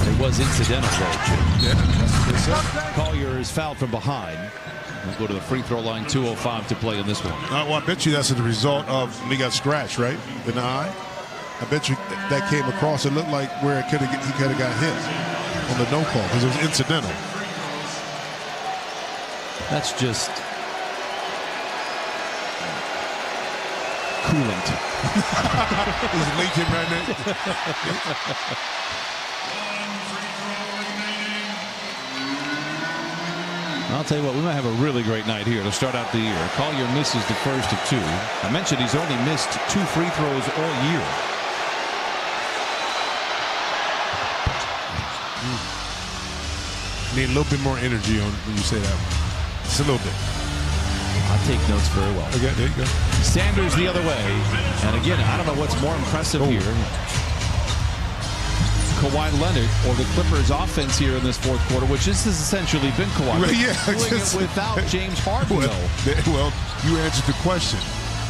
It was incidental, though, Jim. Yeah. Collier is fouled from behind. We'll go to the free throw line, 2:05 to play in this one. Well, I bet you that's the result of he got scratched, right? In the eye. I bet you that came across. It looked like where he could have got hit on the no call because it was incidental. That's just coolant. He's leaking right now. I'll tell you what, we might have a really great night here to start out the year. Collier misses the first of two. I mentioned he's only missed 2 free throws all year. Need a little bit more energy on when you say that one. Just a little bit. I take notes very well. Okay, there you go. Sanders the other way. And again, I don't know what's more impressive here. Kawhi Leonard or the Clippers offense here in this fourth quarter, which this has essentially been Kawhi. Well, yeah, doing it without James Harden, well, you answered the question.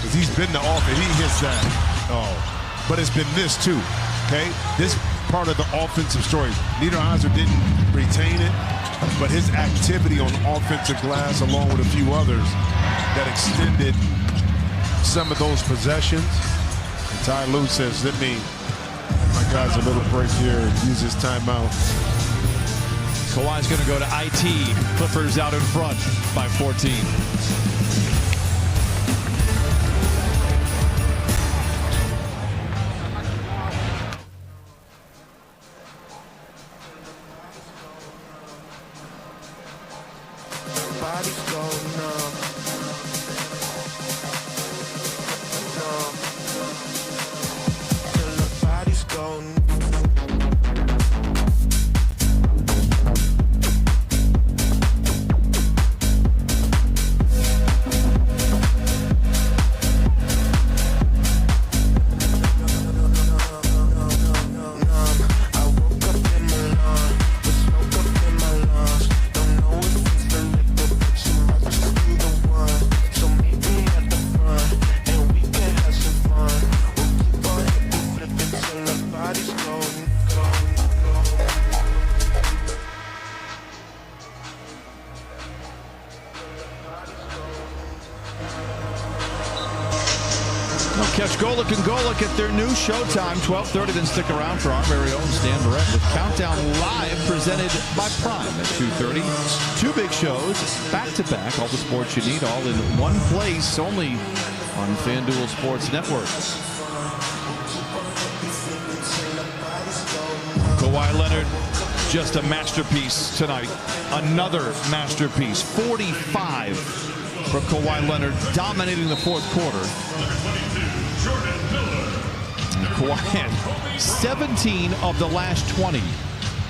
Because he's been the offense. He hits that. Oh. But it's been this too. Okay? This part of the offensive story. Niederhauser didn't retain it, but his activity on offensive glass, along with a few others, that extended some of those possessions. And Ty Lue says, let me, my guy's a little break here and use his timeout. Kawhi's going to go to IT. Clippers out in front by 14. Catch Golic and Golic at their new Showtime, 12:30. Then stick around for our very own Stan Barrett with Countdown Live, presented by Prime at 2:30. 2 big shows, back-to-back. All the sports you need, all in one place, only on FanDuel Sports Network. Kawhi Leonard, just a masterpiece tonight. Another masterpiece. 45 for Kawhi Leonard, dominating the fourth quarter. Kawhi had 17 of the last 20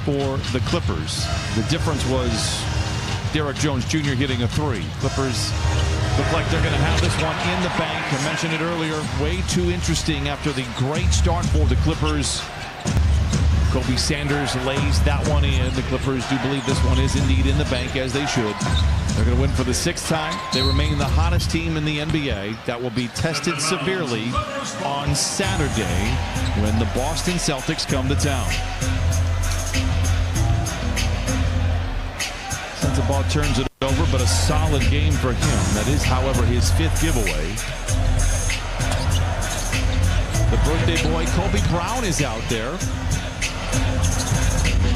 for the Clippers. The difference was Derrick Jones Jr. hitting a 3. Clippers look like they're going to have this one in the bank. I mentioned it earlier. Way too interesting after the great start for the Clippers. Kobe Sanders lays that one in. The Clippers do believe this one is indeed in the bank, as they should. They're going to win for the 6th time. They remain the hottest team in the NBA. That will be tested severely on Saturday when the Boston Celtics come to town. Sensabaugh turns it over, but a solid game for him. That is, however, his 5th giveaway. The birthday boy, Kobe Brown, is out there.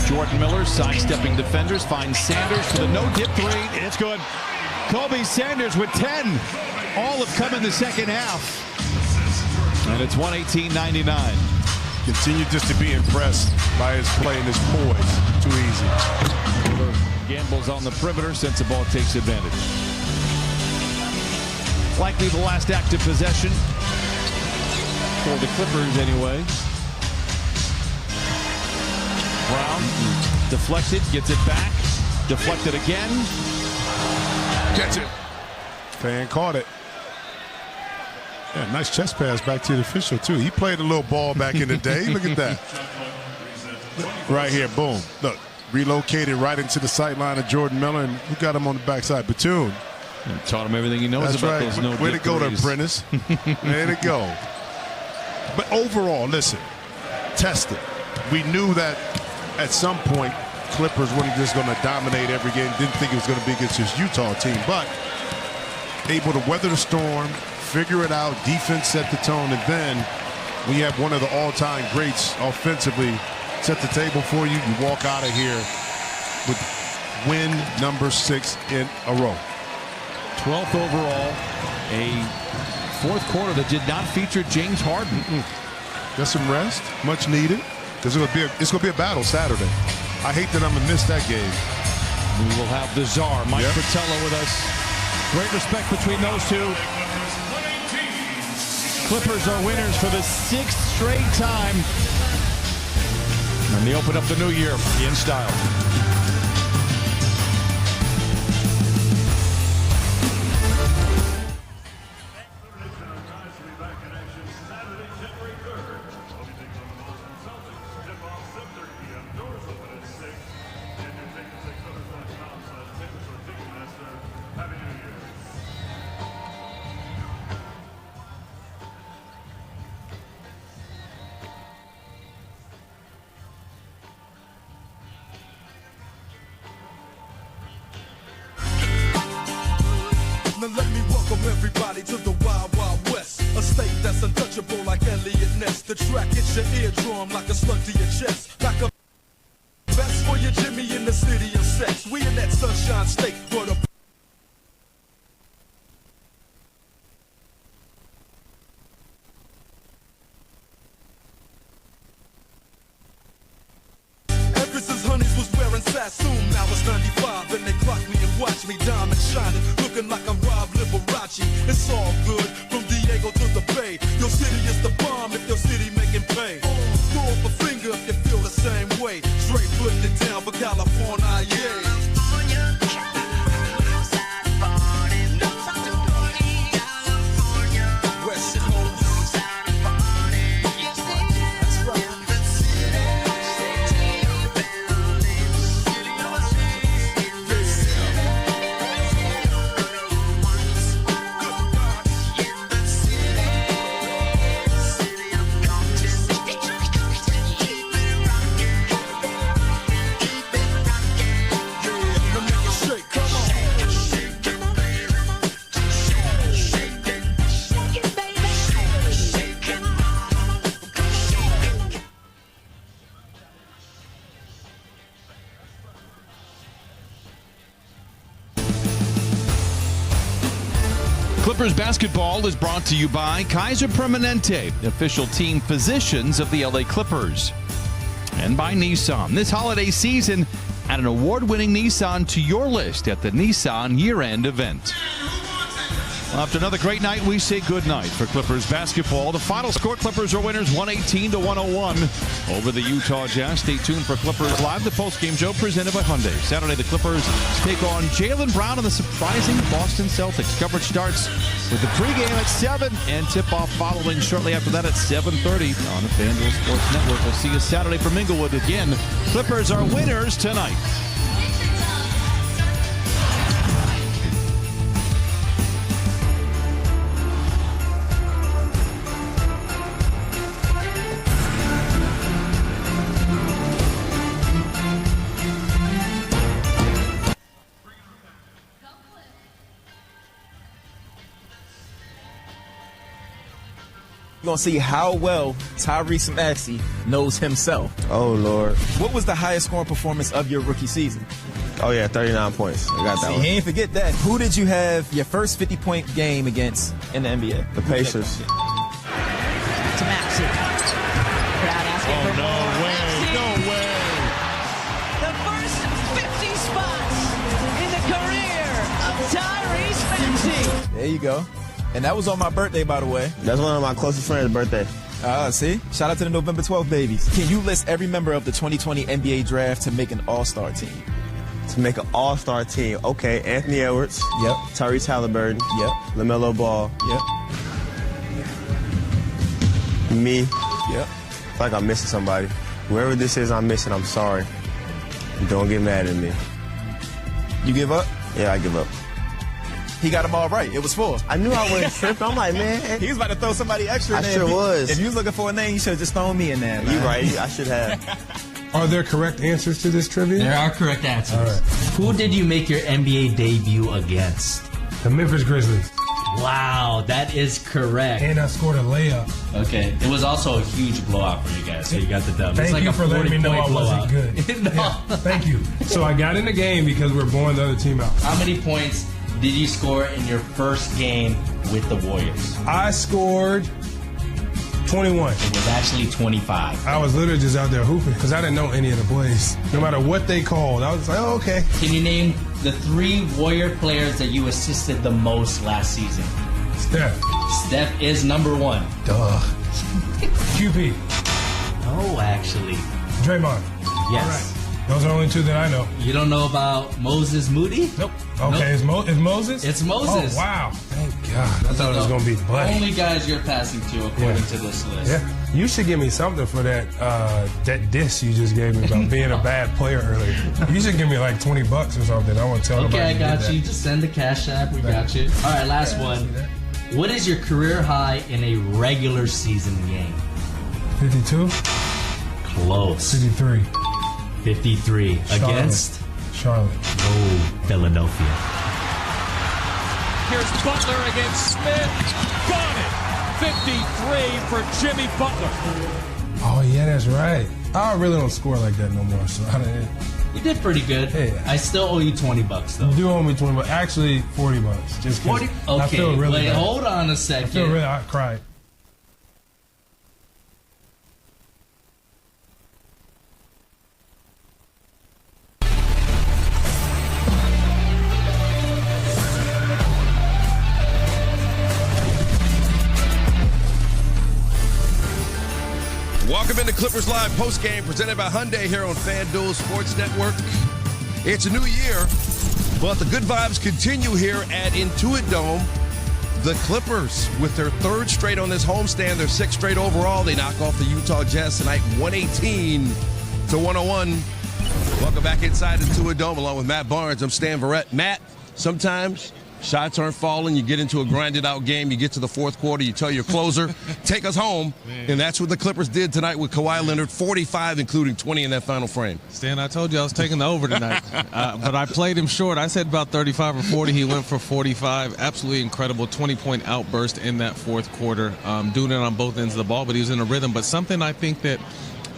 Jordan Miller sidestepping defenders, finds Sanders for the no-dip three. It's good. Kobe Sanders with 10. All have come in the second half. And it's 118-99. Continue just to be impressed by his play and his poise. Too easy. Gambles on the perimeter, since the ball takes advantage. Likely the last active possession for the Clippers anyway. Brown deflected, gets it back, deflected again. Gets it. Fan caught it. Yeah, nice chest pass back to the official too. He played a little ball back in the day. Look at that. Right here, boom. Look, relocated right into the sight line of Jordan Miller, and who got him on the backside? Batoon. And taught him everything he knows. That's about right. those no Way to go to Prentice. Way to go. But overall, listen, tested. We knew that at some point Clippers weren't just going to dominate every game. Didn't think it was going to be against this Utah team, but able to weather the storm, figure it out. Defense set the tone, and then we have one of the all-time greats offensively set the table for you. You walk out of here with win number 6 in a row. 12th overall, a fourth quarter that did not feature James Harden. Got some rest, much needed. It's going to be a battle Saturday. I hate that I'm going to miss that game. We will have the czar, Mike Fratello, with us. Great respect between those two. Clippers are winners for the 6th straight time. And they open up the new year in style. Now let me welcome everybody to the Wild Wild West, a state that's untouchable like Elliot Ness. The track hits your eardrum like a slug to your chest, like a best for your Jimmy in the city of sex. We in that sunshine state for the ever since Honeys was wearing Sassoon. Now it's 95 and they clock me and watch me diamond shining, looking like I'm Rob Liberace. It's all good from Diego to the Bay. Your city is the bomb if your city making pay. Throw up a finger if you feel the same way. Straight putting it down for California, yeah. West Coast. That's right. Clippers basketball is brought to you by Kaiser Permanente, official team physicians of the LA Clippers. And by Nissan. This holiday season, add an award-winning Nissan to your list at the Nissan year-end event. Well, after another great night, we say good night for Clippers basketball. The final score, Clippers are winners 118-101 over the Utah Jazz. Stay tuned for Clippers Live, the postgame show presented by Hyundai. Saturday, the Clippers take on Jaylen Brown and the surprising Boston Celtics. Coverage starts with the pregame at 7 and tip-off following shortly after that at 7:30 on the FanDuel Sports Network. We'll see you Saturday from Inglewood again. Clippers are winners tonight. going to see how well Tyrese Maxey knows himself. Oh, Lord. What was the highest scoring performance of your rookie season? Oh, yeah, 39 points. I got that one. He ain't forget that. Who did you have your first 50-point game against in the NBA? The Pacers. To Maxey. Crowd asking for no more. way. Maxey. No way. The first 50 spots in the career of Tyrese Maxey. There you go. And that was on my birthday, by the way. That's one of my closest friends' birthday. See? Shout out to the November 12th babies. Can you list every member of the 2020 NBA draft to make an all-star team? To make an all-star team. Okay, Anthony Edwards. Yep. Tyrese Halliburton. Yep. LaMelo Ball. Yep. Me. Yep. I feel like I'm missing somebody. Whoever this is I'm missing, I'm sorry. Don't get mad at me. You give up? Yeah, I give up. He got them all right. It was 4. I knew I wasn't tripping. I'm like, man. He was about to throw somebody extra in I there. sure was. If you was looking for a name, you should have just thrown me in there. You right. I should have. Are there correct answers to this trivia? There are correct answers. All right. Who did you make your NBA debut against? The Memphis Grizzlies. Wow, that is correct. And I scored a layup. Okay, it was also a huge blowout for you guys, so you got the dub. Thank it's like you a for letting me know I wasn't good. No. Yeah, thank you. So I got in the game because we're blowing the other team out. How many points did you score in your first game with the Warriors? I scored 21. It was actually 25. I was literally just out there hooping because I didn't know any of the plays. No matter what they called, I was like, oh, okay. Can you name the 3 Warrior players that you assisted the most last season? Steph. Steph is number 1. Duh. QP. No, actually. Draymond. Yes. All right. Those are the only 2 that I know. You don't know about Moses Moody? Nope. Okay, Nope. Is Moses? It's Moses. Oh, wow. Thank God. I thought it was going to be Buddy. Only guys you're passing to according to this list. Yeah. You should give me something for that that diss you just gave me about being a bad player earlier. You should give me like $20 or something. I want to tell Okay, nobody. I got you. Just send the cash app. We got you. All right, last one. What is your career high in a regular season game? 52? Close. 53. 53. Charlotte. Against? Charlotte. Oh, Philadelphia. Here's Butler against Smith. Got it. 53 for Jimmy Butler. Oh, yeah, that's right. I really don't score like that no more. So I didn't. You did pretty good. Yeah. I still owe you $20 though. You do owe me $20. Actually, $40. Just 40? I Okay, feel really wait, bad. hold on a second. I feel really. I cried. Welcome into Clippers Live postgame presented by Hyundai here on FanDuel Sports Network. It's a new year, but the good vibes continue here at Intuit Dome. The Clippers, with their 3rd straight on this homestand, their 6th straight overall, they knock off the Utah Jazz tonight, 118-101. Welcome back inside Intuit Dome along with Matt Barnes. I'm Stan Verrett. Matt, sometimes shots aren't falling. You get into a grinded-out game. You get to the 4th quarter. You tell your closer, take us home. And that's what the Clippers did tonight with Kawhi Leonard, 45, including 20 in that final frame. Stan, I told you I was taking the over tonight, but I played him short. I said about 35 or 40. He went for 45. Absolutely incredible 20-point outburst in that 4th quarter, doing it on both ends of the ball, but he was in a rhythm. But something I think that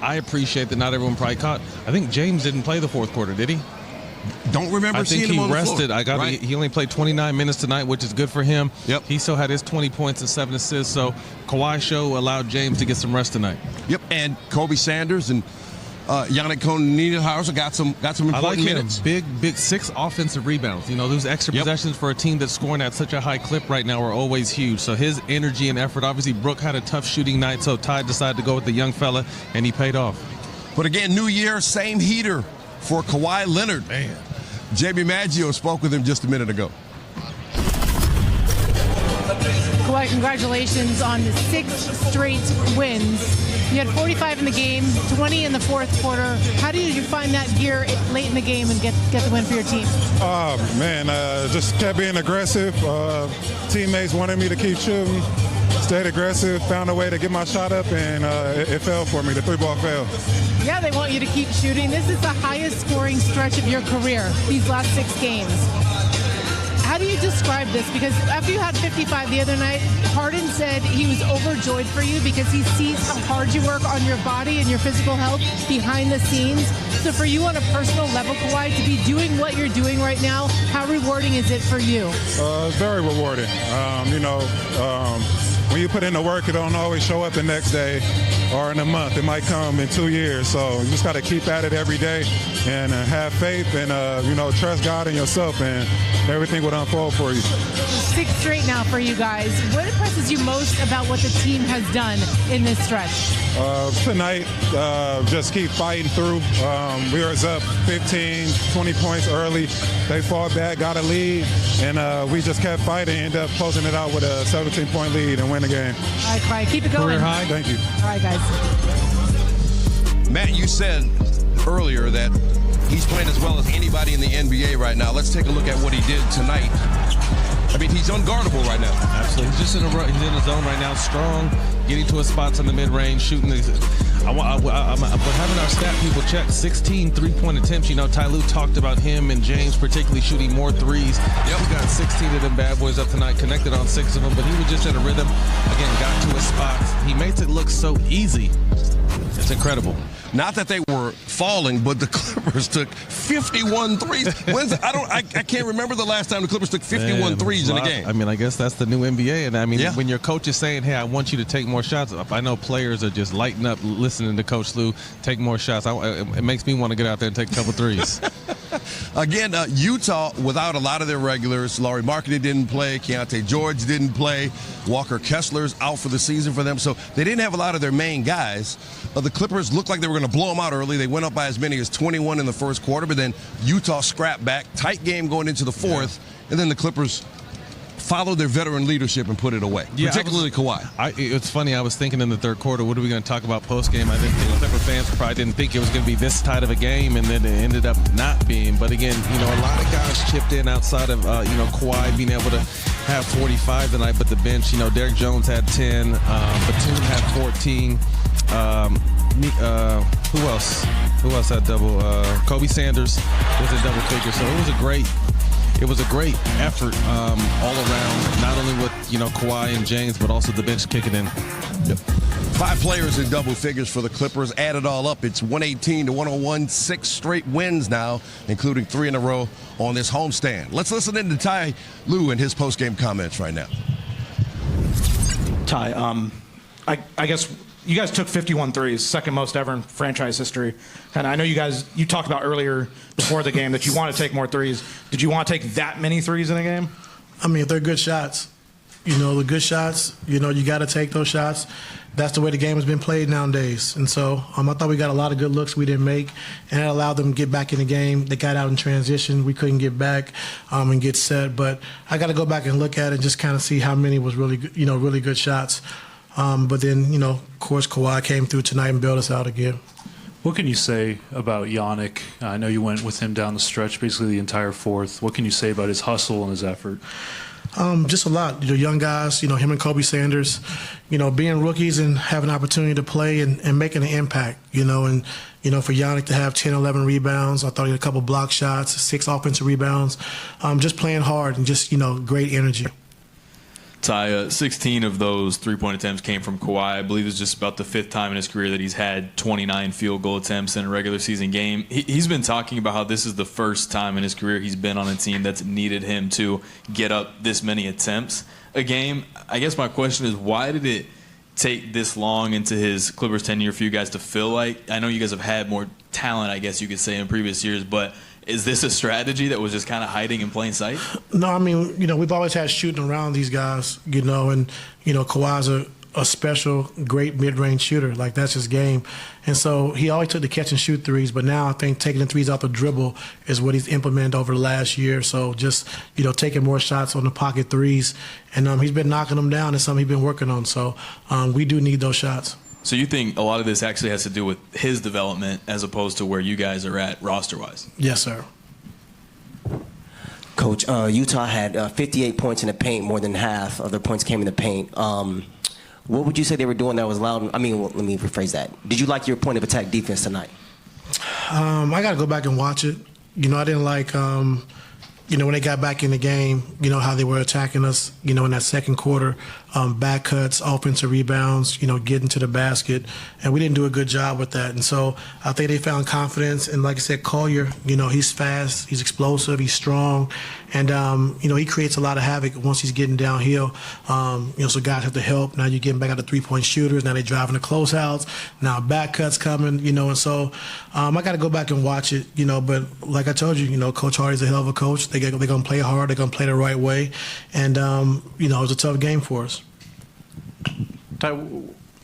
I appreciate that not everyone probably caught, I think James didn't play the 4th quarter, did he? Don't remember seeing him on the floor. I think he rested. He only played 29 minutes tonight, which is good for him. Yep. He still had his 20 points and 7 assists. So Kawhi show allowed James to get some rest tonight. Yep. And Kobe Sanders and Yannick Niederhauser got some important I like minutes. Big 6 offensive rebounds. You know, those extra possessions for a team that's scoring at such a high clip right now are always huge. So his energy and effort. Obviously, Brooke had a tough shooting night, so Ty decided to go with the young fella, and he paid off. But again, new year, same heater for Kawhi Leonard. Man. Jamie Maggio spoke with him just a minute ago. Kawhi, congratulations on the 6 straight wins. You had 45 in the game, 20 in the 4th quarter. How did you find that gear late in the game and get the win for your team? Just kept being aggressive. Teammates wanted me to keep shooting. Stayed aggressive, found a way to get my shot up, and it fell for me. The 3-ball fell. Yeah, they want you to keep shooting. This is the highest scoring stretch of your career, these last 6 games. How How do you describe this? Because after you had 55 the other night, Harden said he was overjoyed for you because he sees how hard you work on your body and your physical health behind the scenes. So for you on a personal level, Kawhi, to be doing what you're doing right now, how rewarding is it for you? Very rewarding. When you put in the work, it don't always show up the next day or in a month. It might come in 2 years. So you just got to keep at it every day and have faith and, trust God and yourself, and everything will unfold for you. 6 straight now for you guys. What impresses you most about what the team has done in this stretch? Tonight, just keep fighting through. We were up 15, 20 points early. They fought back, got a lead, and we just kept fighting, ended up closing it out with a 17-point lead and win the game. All right, Kawhi, keep it going. Career high. Thank you. All right, guys. Matt, you said earlier that he's playing as well as anybody in the NBA right now. Let's take a look at what he did tonight. I mean, he's unguardable right now. Absolutely. He's just in the zone right now, strong, getting to his spots in the mid-range, shooting these. But having our stat people check 16 three-point attempts. You know, Ty Lue talked about him and James particularly shooting more threes. Yep. He got 16 of them bad boys up tonight, connected on 6 of them, but he was just in a rhythm. Again, got to his spots. He makes it look so easy. It's incredible. Not that they were falling, but the Clippers took 51 threes. I can't remember the last time the Clippers took 51 threes in a game. I mean, I guess that's the new NBA. And I mean, when your coach is saying, hey, I want you to take more shots, I know players are just lighting up listening to Coach Lue take more shots. It makes me want to get out there and take a couple threes. Again, Utah, without a lot of their regulars, Lauri Markkanen didn't play, Keontae George didn't play, Walker Kessler's out for the season for them, so they didn't have a lot of their main guys. The Clippers looked like they were going to blow them out early. They went up by as many as 21 in the first quarter, but then Utah scrapped back. Tight game going into the fourth, and then the Clippers followed their veteran leadership and put it away, particularly Kawhi. It's funny, I was thinking in the third quarter, what are we going to talk about post-game? I didn't think Clipper fans probably didn't think it was going to be this tight of a game, and then it ended up not being. But again, a lot of guys chipped in outside of, Kawhi being able to have 45 tonight, but the bench, Derek Jones had 10, Batum had 14. Who else? Who else had double? Kobe Sanders was in double figures, so it was a great effort all around, not only with Kawhi and James, but also the bench kicking in. Yep. 5 players in double figures for the Clippers. Add it all up, it's 118-101, 6 straight wins now, including 3 in a row on this homestand. Let's listen in to Ty Lue and his post-game comments right now. Ty, I guess you guys took 51 threes, second most ever in franchise history. And I know you talked about earlier before the game that you want to take more threes. Did you want to take that many threes in a game? I mean, if they're good shots, the good shots, you got to take those shots. That's the way the game has been played nowadays. And so I thought we got a lot of good looks we didn't make, and that allowed them to get back in the game. They got out in transition. We couldn't get back and get set. But I got to go back and look at it and just kind of see how many was really good, really good shots. But then, of course, Kawhi came through tonight and bailed us out again. What can you say about Giannis? I know you went with him down the stretch, basically the entire fourth. What can you say about his hustle and his effort? Just a lot. Young guys, him and Kobe Sanders, being rookies and having an opportunity to play and making an impact, and, for Giannis to have 10, 11 rebounds. I thought he had a couple block shots, 6 offensive rebounds. Just playing hard and just, great energy. Ty, 16 of those three-point attempts came from Kawhi. I believe it's just about the 5th time in his career that he's had 29 field goal attempts in a regular season game. He's been talking about how this is the first time in his career he's been on a team that's needed him to get up this many attempts a game. I guess my question is, why did it take this long into his Clippers tenure for you guys to feel like? I know you guys have had more talent, I guess you could say, in previous years, but is this a strategy that was just kind of hiding in plain sight? No, I mean, we've always had shooting around these guys, and, Kawhi's a special, great mid-range shooter. Like, that's his game. And so he always took the catch and shoot threes, but now I think taking the threes out the dribble is what he's implemented over the last year. So just, taking more shots on the pocket threes. And he's been knocking them down. It's something he's been working on. So we do need those shots. So you think a lot of this actually has to do with his development as opposed to where you guys are at roster-wise? Yes, sir. Coach, Utah had 58 points in the paint. More than half of their points came in the paint. What would you say they were doing that was loud? I mean, let me rephrase that. Did you like your point of attack defense tonight? I got to go back and watch it. I didn't like when they got back in the game, how they were attacking us, in that second quarter, back cuts, offensive rebounds, getting to the basket. And we didn't do a good job with that. And so I think they found confidence. And like I said, Collier, he's fast, he's explosive, he's strong. And, he creates a lot of havoc once he's getting downhill. So guys have to help. Now you're getting back out to three-point shooters. Now they're driving the closeouts. Now back cuts coming, and so I got to go back and watch it, but like I told you, Coach Hardy's a hell of a coach. They're going to play hard. They're going to play the right way. And, it was a tough game for us. Ty,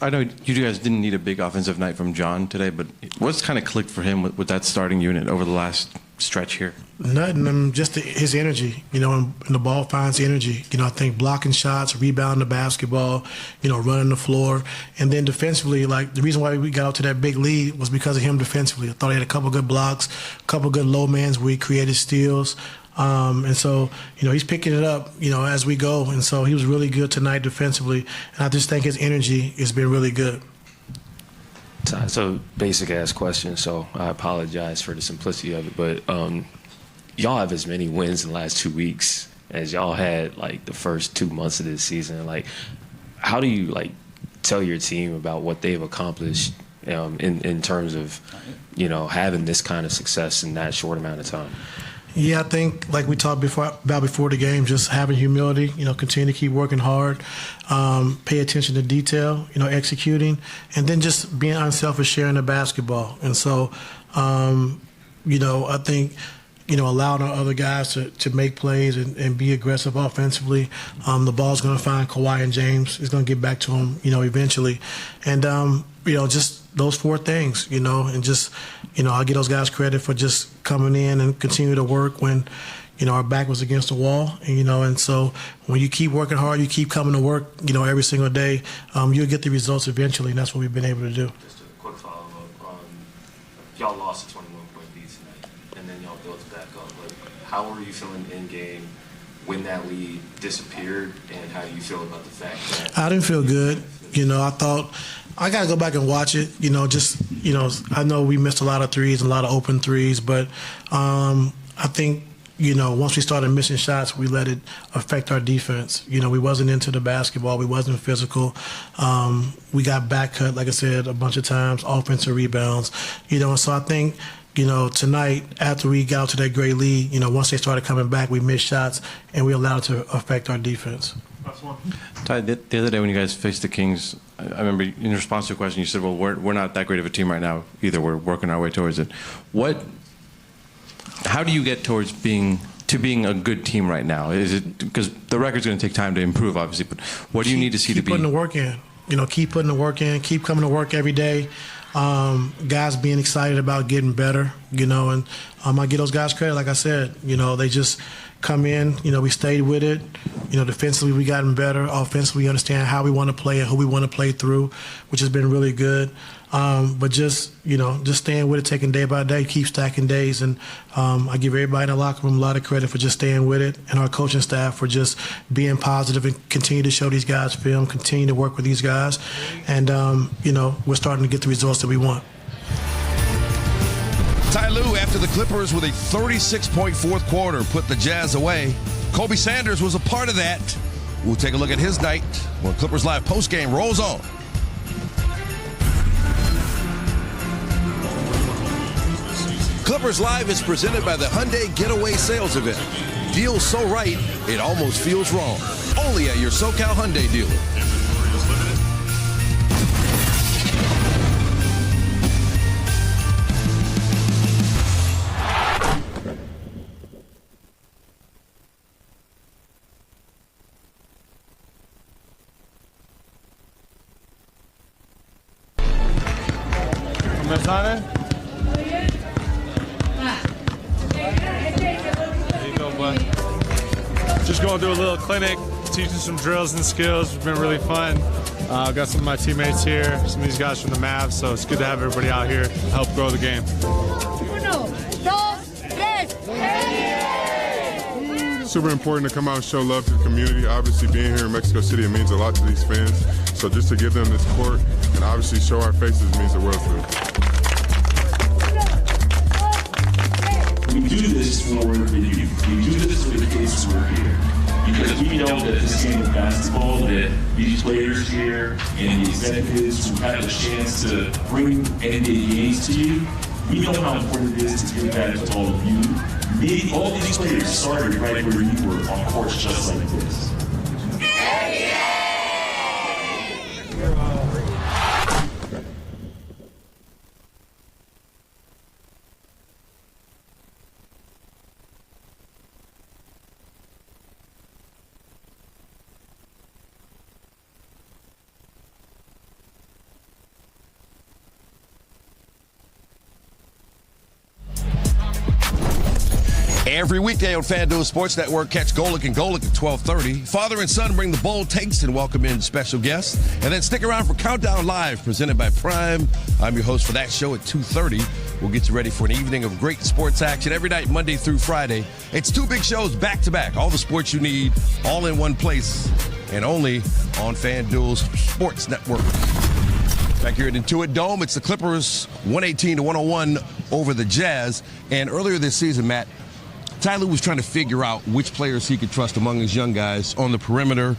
I know you guys didn't need a big offensive night from John today, but what's kind of clicked for him with that starting unit over the last stretch here? Nothing, just his energy, and the ball finds energy. I think blocking shots, rebounding the basketball, running the floor. And then defensively, like the reason why we got out to that big lead was because of him defensively. I thought he had a couple good blocks, a couple good low mans where he created steals. And so, he's picking it up, as we go. And so he was really good tonight defensively. And I just think his energy has been really good. So basic ass question, so I apologize for the simplicity of it, but y'all have as many wins in the last 2 weeks as y'all had like the first 2 months of this season. Like, how do you tell your team about what they've accomplished in terms of having this kind of success in that short amount of time? Yeah, I think like we talked about before the game, just having humility, continue to keep working hard, pay attention to detail, executing, and then just being unselfish, sharing the basketball. And so, I think, allowing our other guys to make plays and be aggressive offensively. The ball's going to find Kawhi and James. It's going to get back to him, eventually. And, just those four things, and just, I give those guys credit for just coming in and continue to work when, our back was against the wall, and so when you keep working hard, you keep coming to work, every single day, you'll get the results eventually, and that's what we've been able to do. Just a quick follow-up. Y'all lost a 21-point lead tonight, and then y'all built it back up. But how were you feeling in-game when that lead disappeared, and how do you feel about the fact that... I didn't feel good. I thought... I got to go back and watch it, I know we missed a lot of threes, a lot of open threes, but I think, once we started missing shots, we let it affect our defense. We wasn't into the basketball. We wasn't physical. We got back cut, like I said, a bunch of times, offensive rebounds, so I think, tonight, after we got out to that great lead, once they started coming back, we missed shots, and we allowed it to affect our defense. Ty, the other day when you guys faced the Kings, I remember in response to a question you said, well, we're not that great of a team right now either. We're working our way towards it. How do you get towards being a good team right now? Is it because the record's going to take time to improve, obviously, but what do you need to see to be? Keep putting the work in. Keep putting the work in. Keep coming to work every day. Guys being excited about getting better, and I give those guys credit. Like I said, they just come in, we stayed with it. Defensively we gotten better. Offensively we understand how we want to play and who we want to play through, which has been really good. But just staying with it, taking day by day, keep stacking days. And I give everybody in the locker room a lot of credit for just staying with it, and our coaching staff for just being positive and continue to show these guys film, continue to work with these guys. And, we're starting to get the results that we want. Ty Lue, after the Clippers with a 36-point fourth quarter, put the Jazz away. Kobe Sanders was a part of that. We'll take a look at his night when Clippers Live postgame rolls on. Clippers Live is presented by the Hyundai Getaway Sales Event. Deals so right, it almost feels wrong. Only at your SoCal Hyundai dealer. Just going through a little clinic, teaching some drills and skills. It's been really fun. I've got some of my teammates here, some of these guys from the Mavs, so it's good to have everybody out here to help grow the game. Super important to come out and show love to the community. Obviously, being here in Mexico City, it means a lot to these fans. So just to give them this court and obviously show our faces means the world to them. We do this for the youth. We do this for the kids who are here. Because we know that this game of basketball, that these players here and the executives who have the chance to bring NBA games to you, we know how important it is to give back to all of you. All these players started right where you were on courts just like this. Every weekday on FanDuel Sports Network, catch Golic and Golic at 12:30. Father and son bring the bold takes and welcome in special guests. And then stick around for Countdown Live, presented by Prime. I'm your host for that show at 2:30. We'll get you ready for an evening of great sports action every night, Monday through Friday. It's two big shows back-to-back. All the sports you need, all in one place, and only on FanDuel's Sports Network. Back here at Intuit Dome, it's the Clippers 118-101 over the Jazz. And earlier this season, Matt, Ty Lue was trying to figure out which players he could trust among his young guys on the perimeter.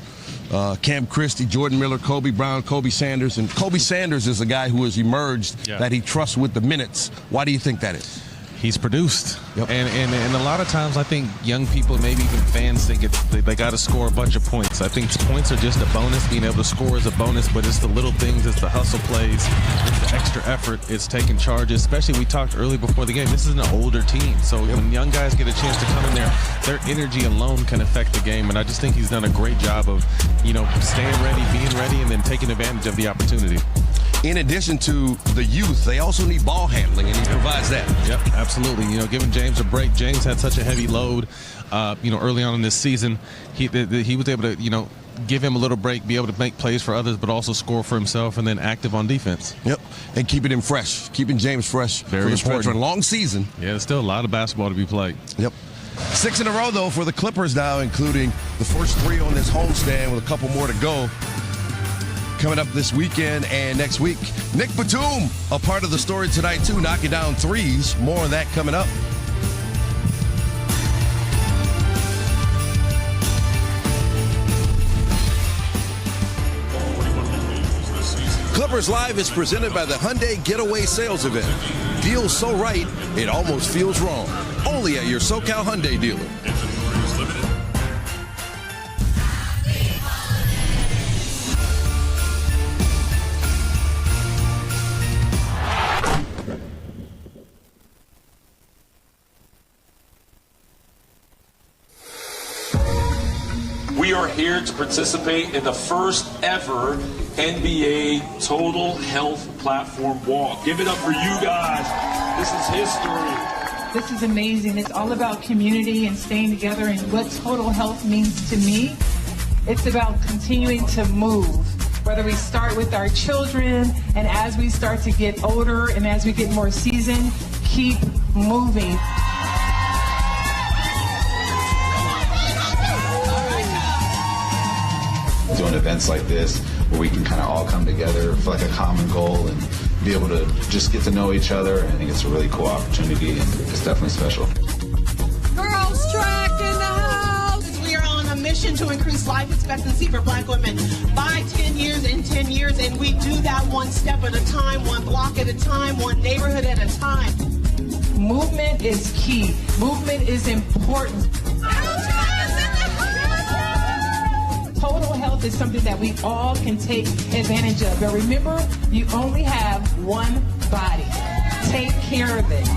Cam Christie, Jordan Miller, Kobe Brown, Kobe Sanders. And Kobe Sanders is a guy who has emerged that he trusts with the minutes. Why do you think that is? He's produced. Yep. And a lot of times I think young people, maybe even fans, think they got to score a bunch of points. I think points are just a bonus. Being able to score is a bonus, but it's the little things. It's the hustle plays. It's the extra effort. It's taking charges, especially we talked early before the game. This is an older team. So when young guys get a chance to come in there, their energy alone can affect the game. And I just think he's done a great job of, staying ready, being ready, and then taking advantage of the opportunity. In addition to the youth, they also need ball handling, and he provides that. Yep, absolutely. Giving James a break. James had such a heavy load, early on in this season. He was able to, give him a little break, be able to make plays for others, but also score for himself, and then active on defense. Yep, and keeping him fresh, keeping James fresh. Very important. For a long season. Yeah, there's still a lot of basketball to be played. Yep. 6 in a row, though, for the Clippers now, including the first 3 on this homestand with a couple more to go. Coming up this weekend and next week. Nick Batum, a part of the story tonight, too, knocking down threes. More on that coming up. Clippers Live is presented by the Hyundai Getaway Sales Event. Deals so right, it almost feels wrong. Only at your SoCal Hyundai dealer. We are here to participate in the first ever NBA Total Health Platform Walk. Give it up for you guys. This is history. This is amazing. It's all about community and staying together, and what total health means to me. It's about continuing to move. Whether we start with our children, and as we start to get older and as we get more seasoned, keep moving. Doing events like this where we can kind of all come together for like a common goal and be able to just get to know each other. I think it's a really cool opportunity, and it's definitely special. Girls track in the house. We are on a mission to increase life expectancy for Black women by 10 years in 10 years, and we do that one step at a time, one block at a time, one neighborhood at a time. Movement is key. Movement is important. Total health is something that we all can take advantage of. But remember, you only have one body. Take care of it.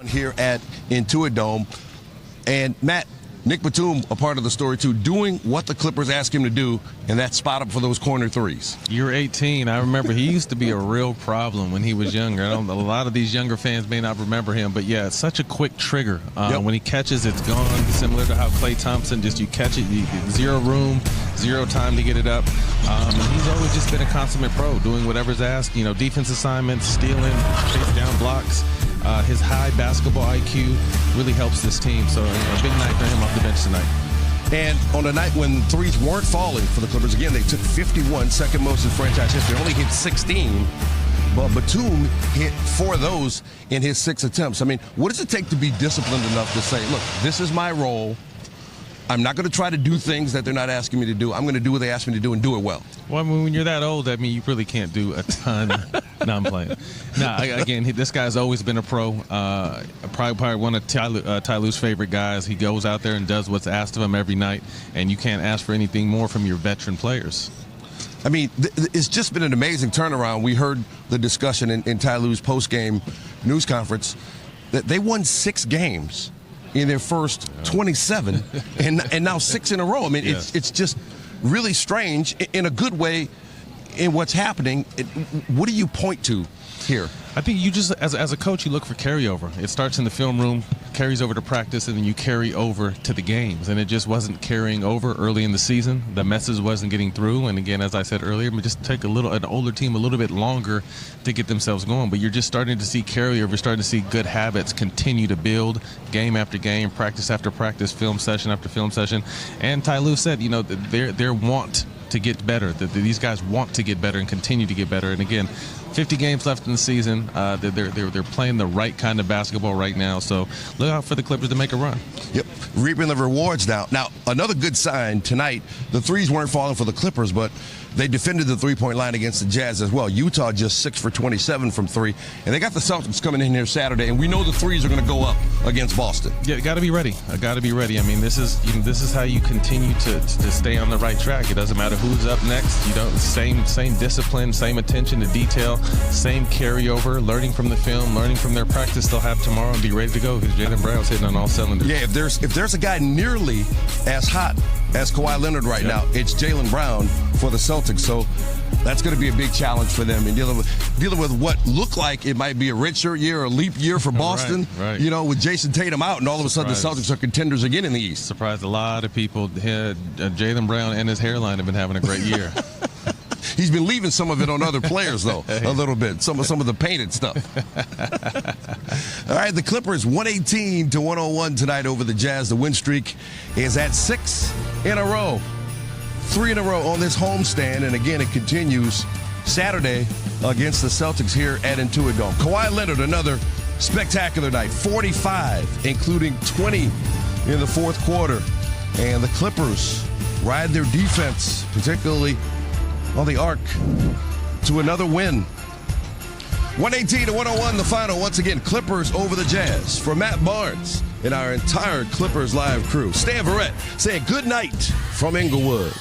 Here at Intuit Dome. And Matt, Nick Batum, a part of the story too, doing what the Clippers ask him to do, and that's spot up for those corner threes. You're 18. I remember he used to be a real problem when he was younger. A lot of these younger fans may not remember him, but yeah, it's such a quick trigger. When he catches, it's gone. Similar to how Klay Thompson, just you catch it, zero room, zero time to get it up. He's always just been a consummate pro, doing whatever's asked. Defense assignments, stealing, chase down blocks. His high basketball IQ really helps this team. So a big night for him off the bench tonight. And on a night when threes weren't falling for the Clippers, again, they took 51, second most in franchise history, only hit 16. But Batum hit 4 of those in his 6 attempts. I mean, what does it take to be disciplined enough to say, look, this is my role. I'm not going to try to do things that they're not asking me to do. I'm going to do what they ask me to do and do it well. Well, I mean, when you're that old, I mean, you really can't do a ton. No, I'm playing. No, again, this guy's always been a pro. Probably one of Ty Lue's favorite guys. He goes out there and does what's asked of him every night, and you can't ask for anything more from your veteran players. I mean, it's just been an amazing turnaround. We heard the discussion in Ty Lue's post-game news conference that they won 6 games in their first 27 and now 6 in a row. I mean, it's just really strange in a good way in what's happening. What do you point to here? I think you just, as a coach, you look for carryover. It starts in the film room, carries over to practice, and then you carry over to the games. And it just wasn't carrying over early in the season. The message wasn't getting through. And again, as I said earlier, it just take an older team a little bit longer to get themselves going. But you're just starting to see carryover. You're starting to see good habits continue to build game after game, practice after practice, film session after film session. And Ty Lue said, their want to get better. These guys want to get better and continue to get better. And again, 50 games left in the season. They're playing the right kind of basketball right now. So look out for the Clippers to make a run. Yep, reaping the rewards now. Now, another good sign tonight, the threes weren't falling for the Clippers, but they defended the three-point line against the Jazz as well. Utah just 6 for 27 from 3. And they got the Celtics coming in here Saturday, and we know the threes are going to go up against Boston. Yeah, got to be ready. Got to be ready. I mean, this is how you continue to stay on the right track. It doesn't matter who's up next. Same discipline, same attention to detail, same carryover, learning from the film, learning from their practice they'll have tomorrow and be ready to go because Jaylen Brown's hitting on all cylinders. Yeah, if there's a guy nearly as hot as Kawhi Leonard right now, it's Jaylen Brown for the Celtics. So that's going to be a big challenge for them in dealing with what looked like it might be a redshirt year or a leap year for Boston. Right. With Jason Tatum out, and all of a sudden the Celtics are contenders again in the East. Surprised a lot of people. Jaylen Brown and his hairline have been having a great year. He's been leaving some of it on other players, though, a little bit. Some of the painted stuff. All right, the Clippers 118-101 tonight over the Jazz. The win streak is at 6 in a row. 3 in a row on this homestand, and again, it continues Saturday against the Celtics here at Intuit Dome. Kawhi Leonard, another spectacular night, 45, including 20 in the fourth quarter. And the Clippers ride their defense, particularly on the arc, to another win. 118-101, the final. Once again, Clippers over the Jazz. For Matt Barnes and our entire Clippers Live crew, Stan Verrett saying good night from Inglewood.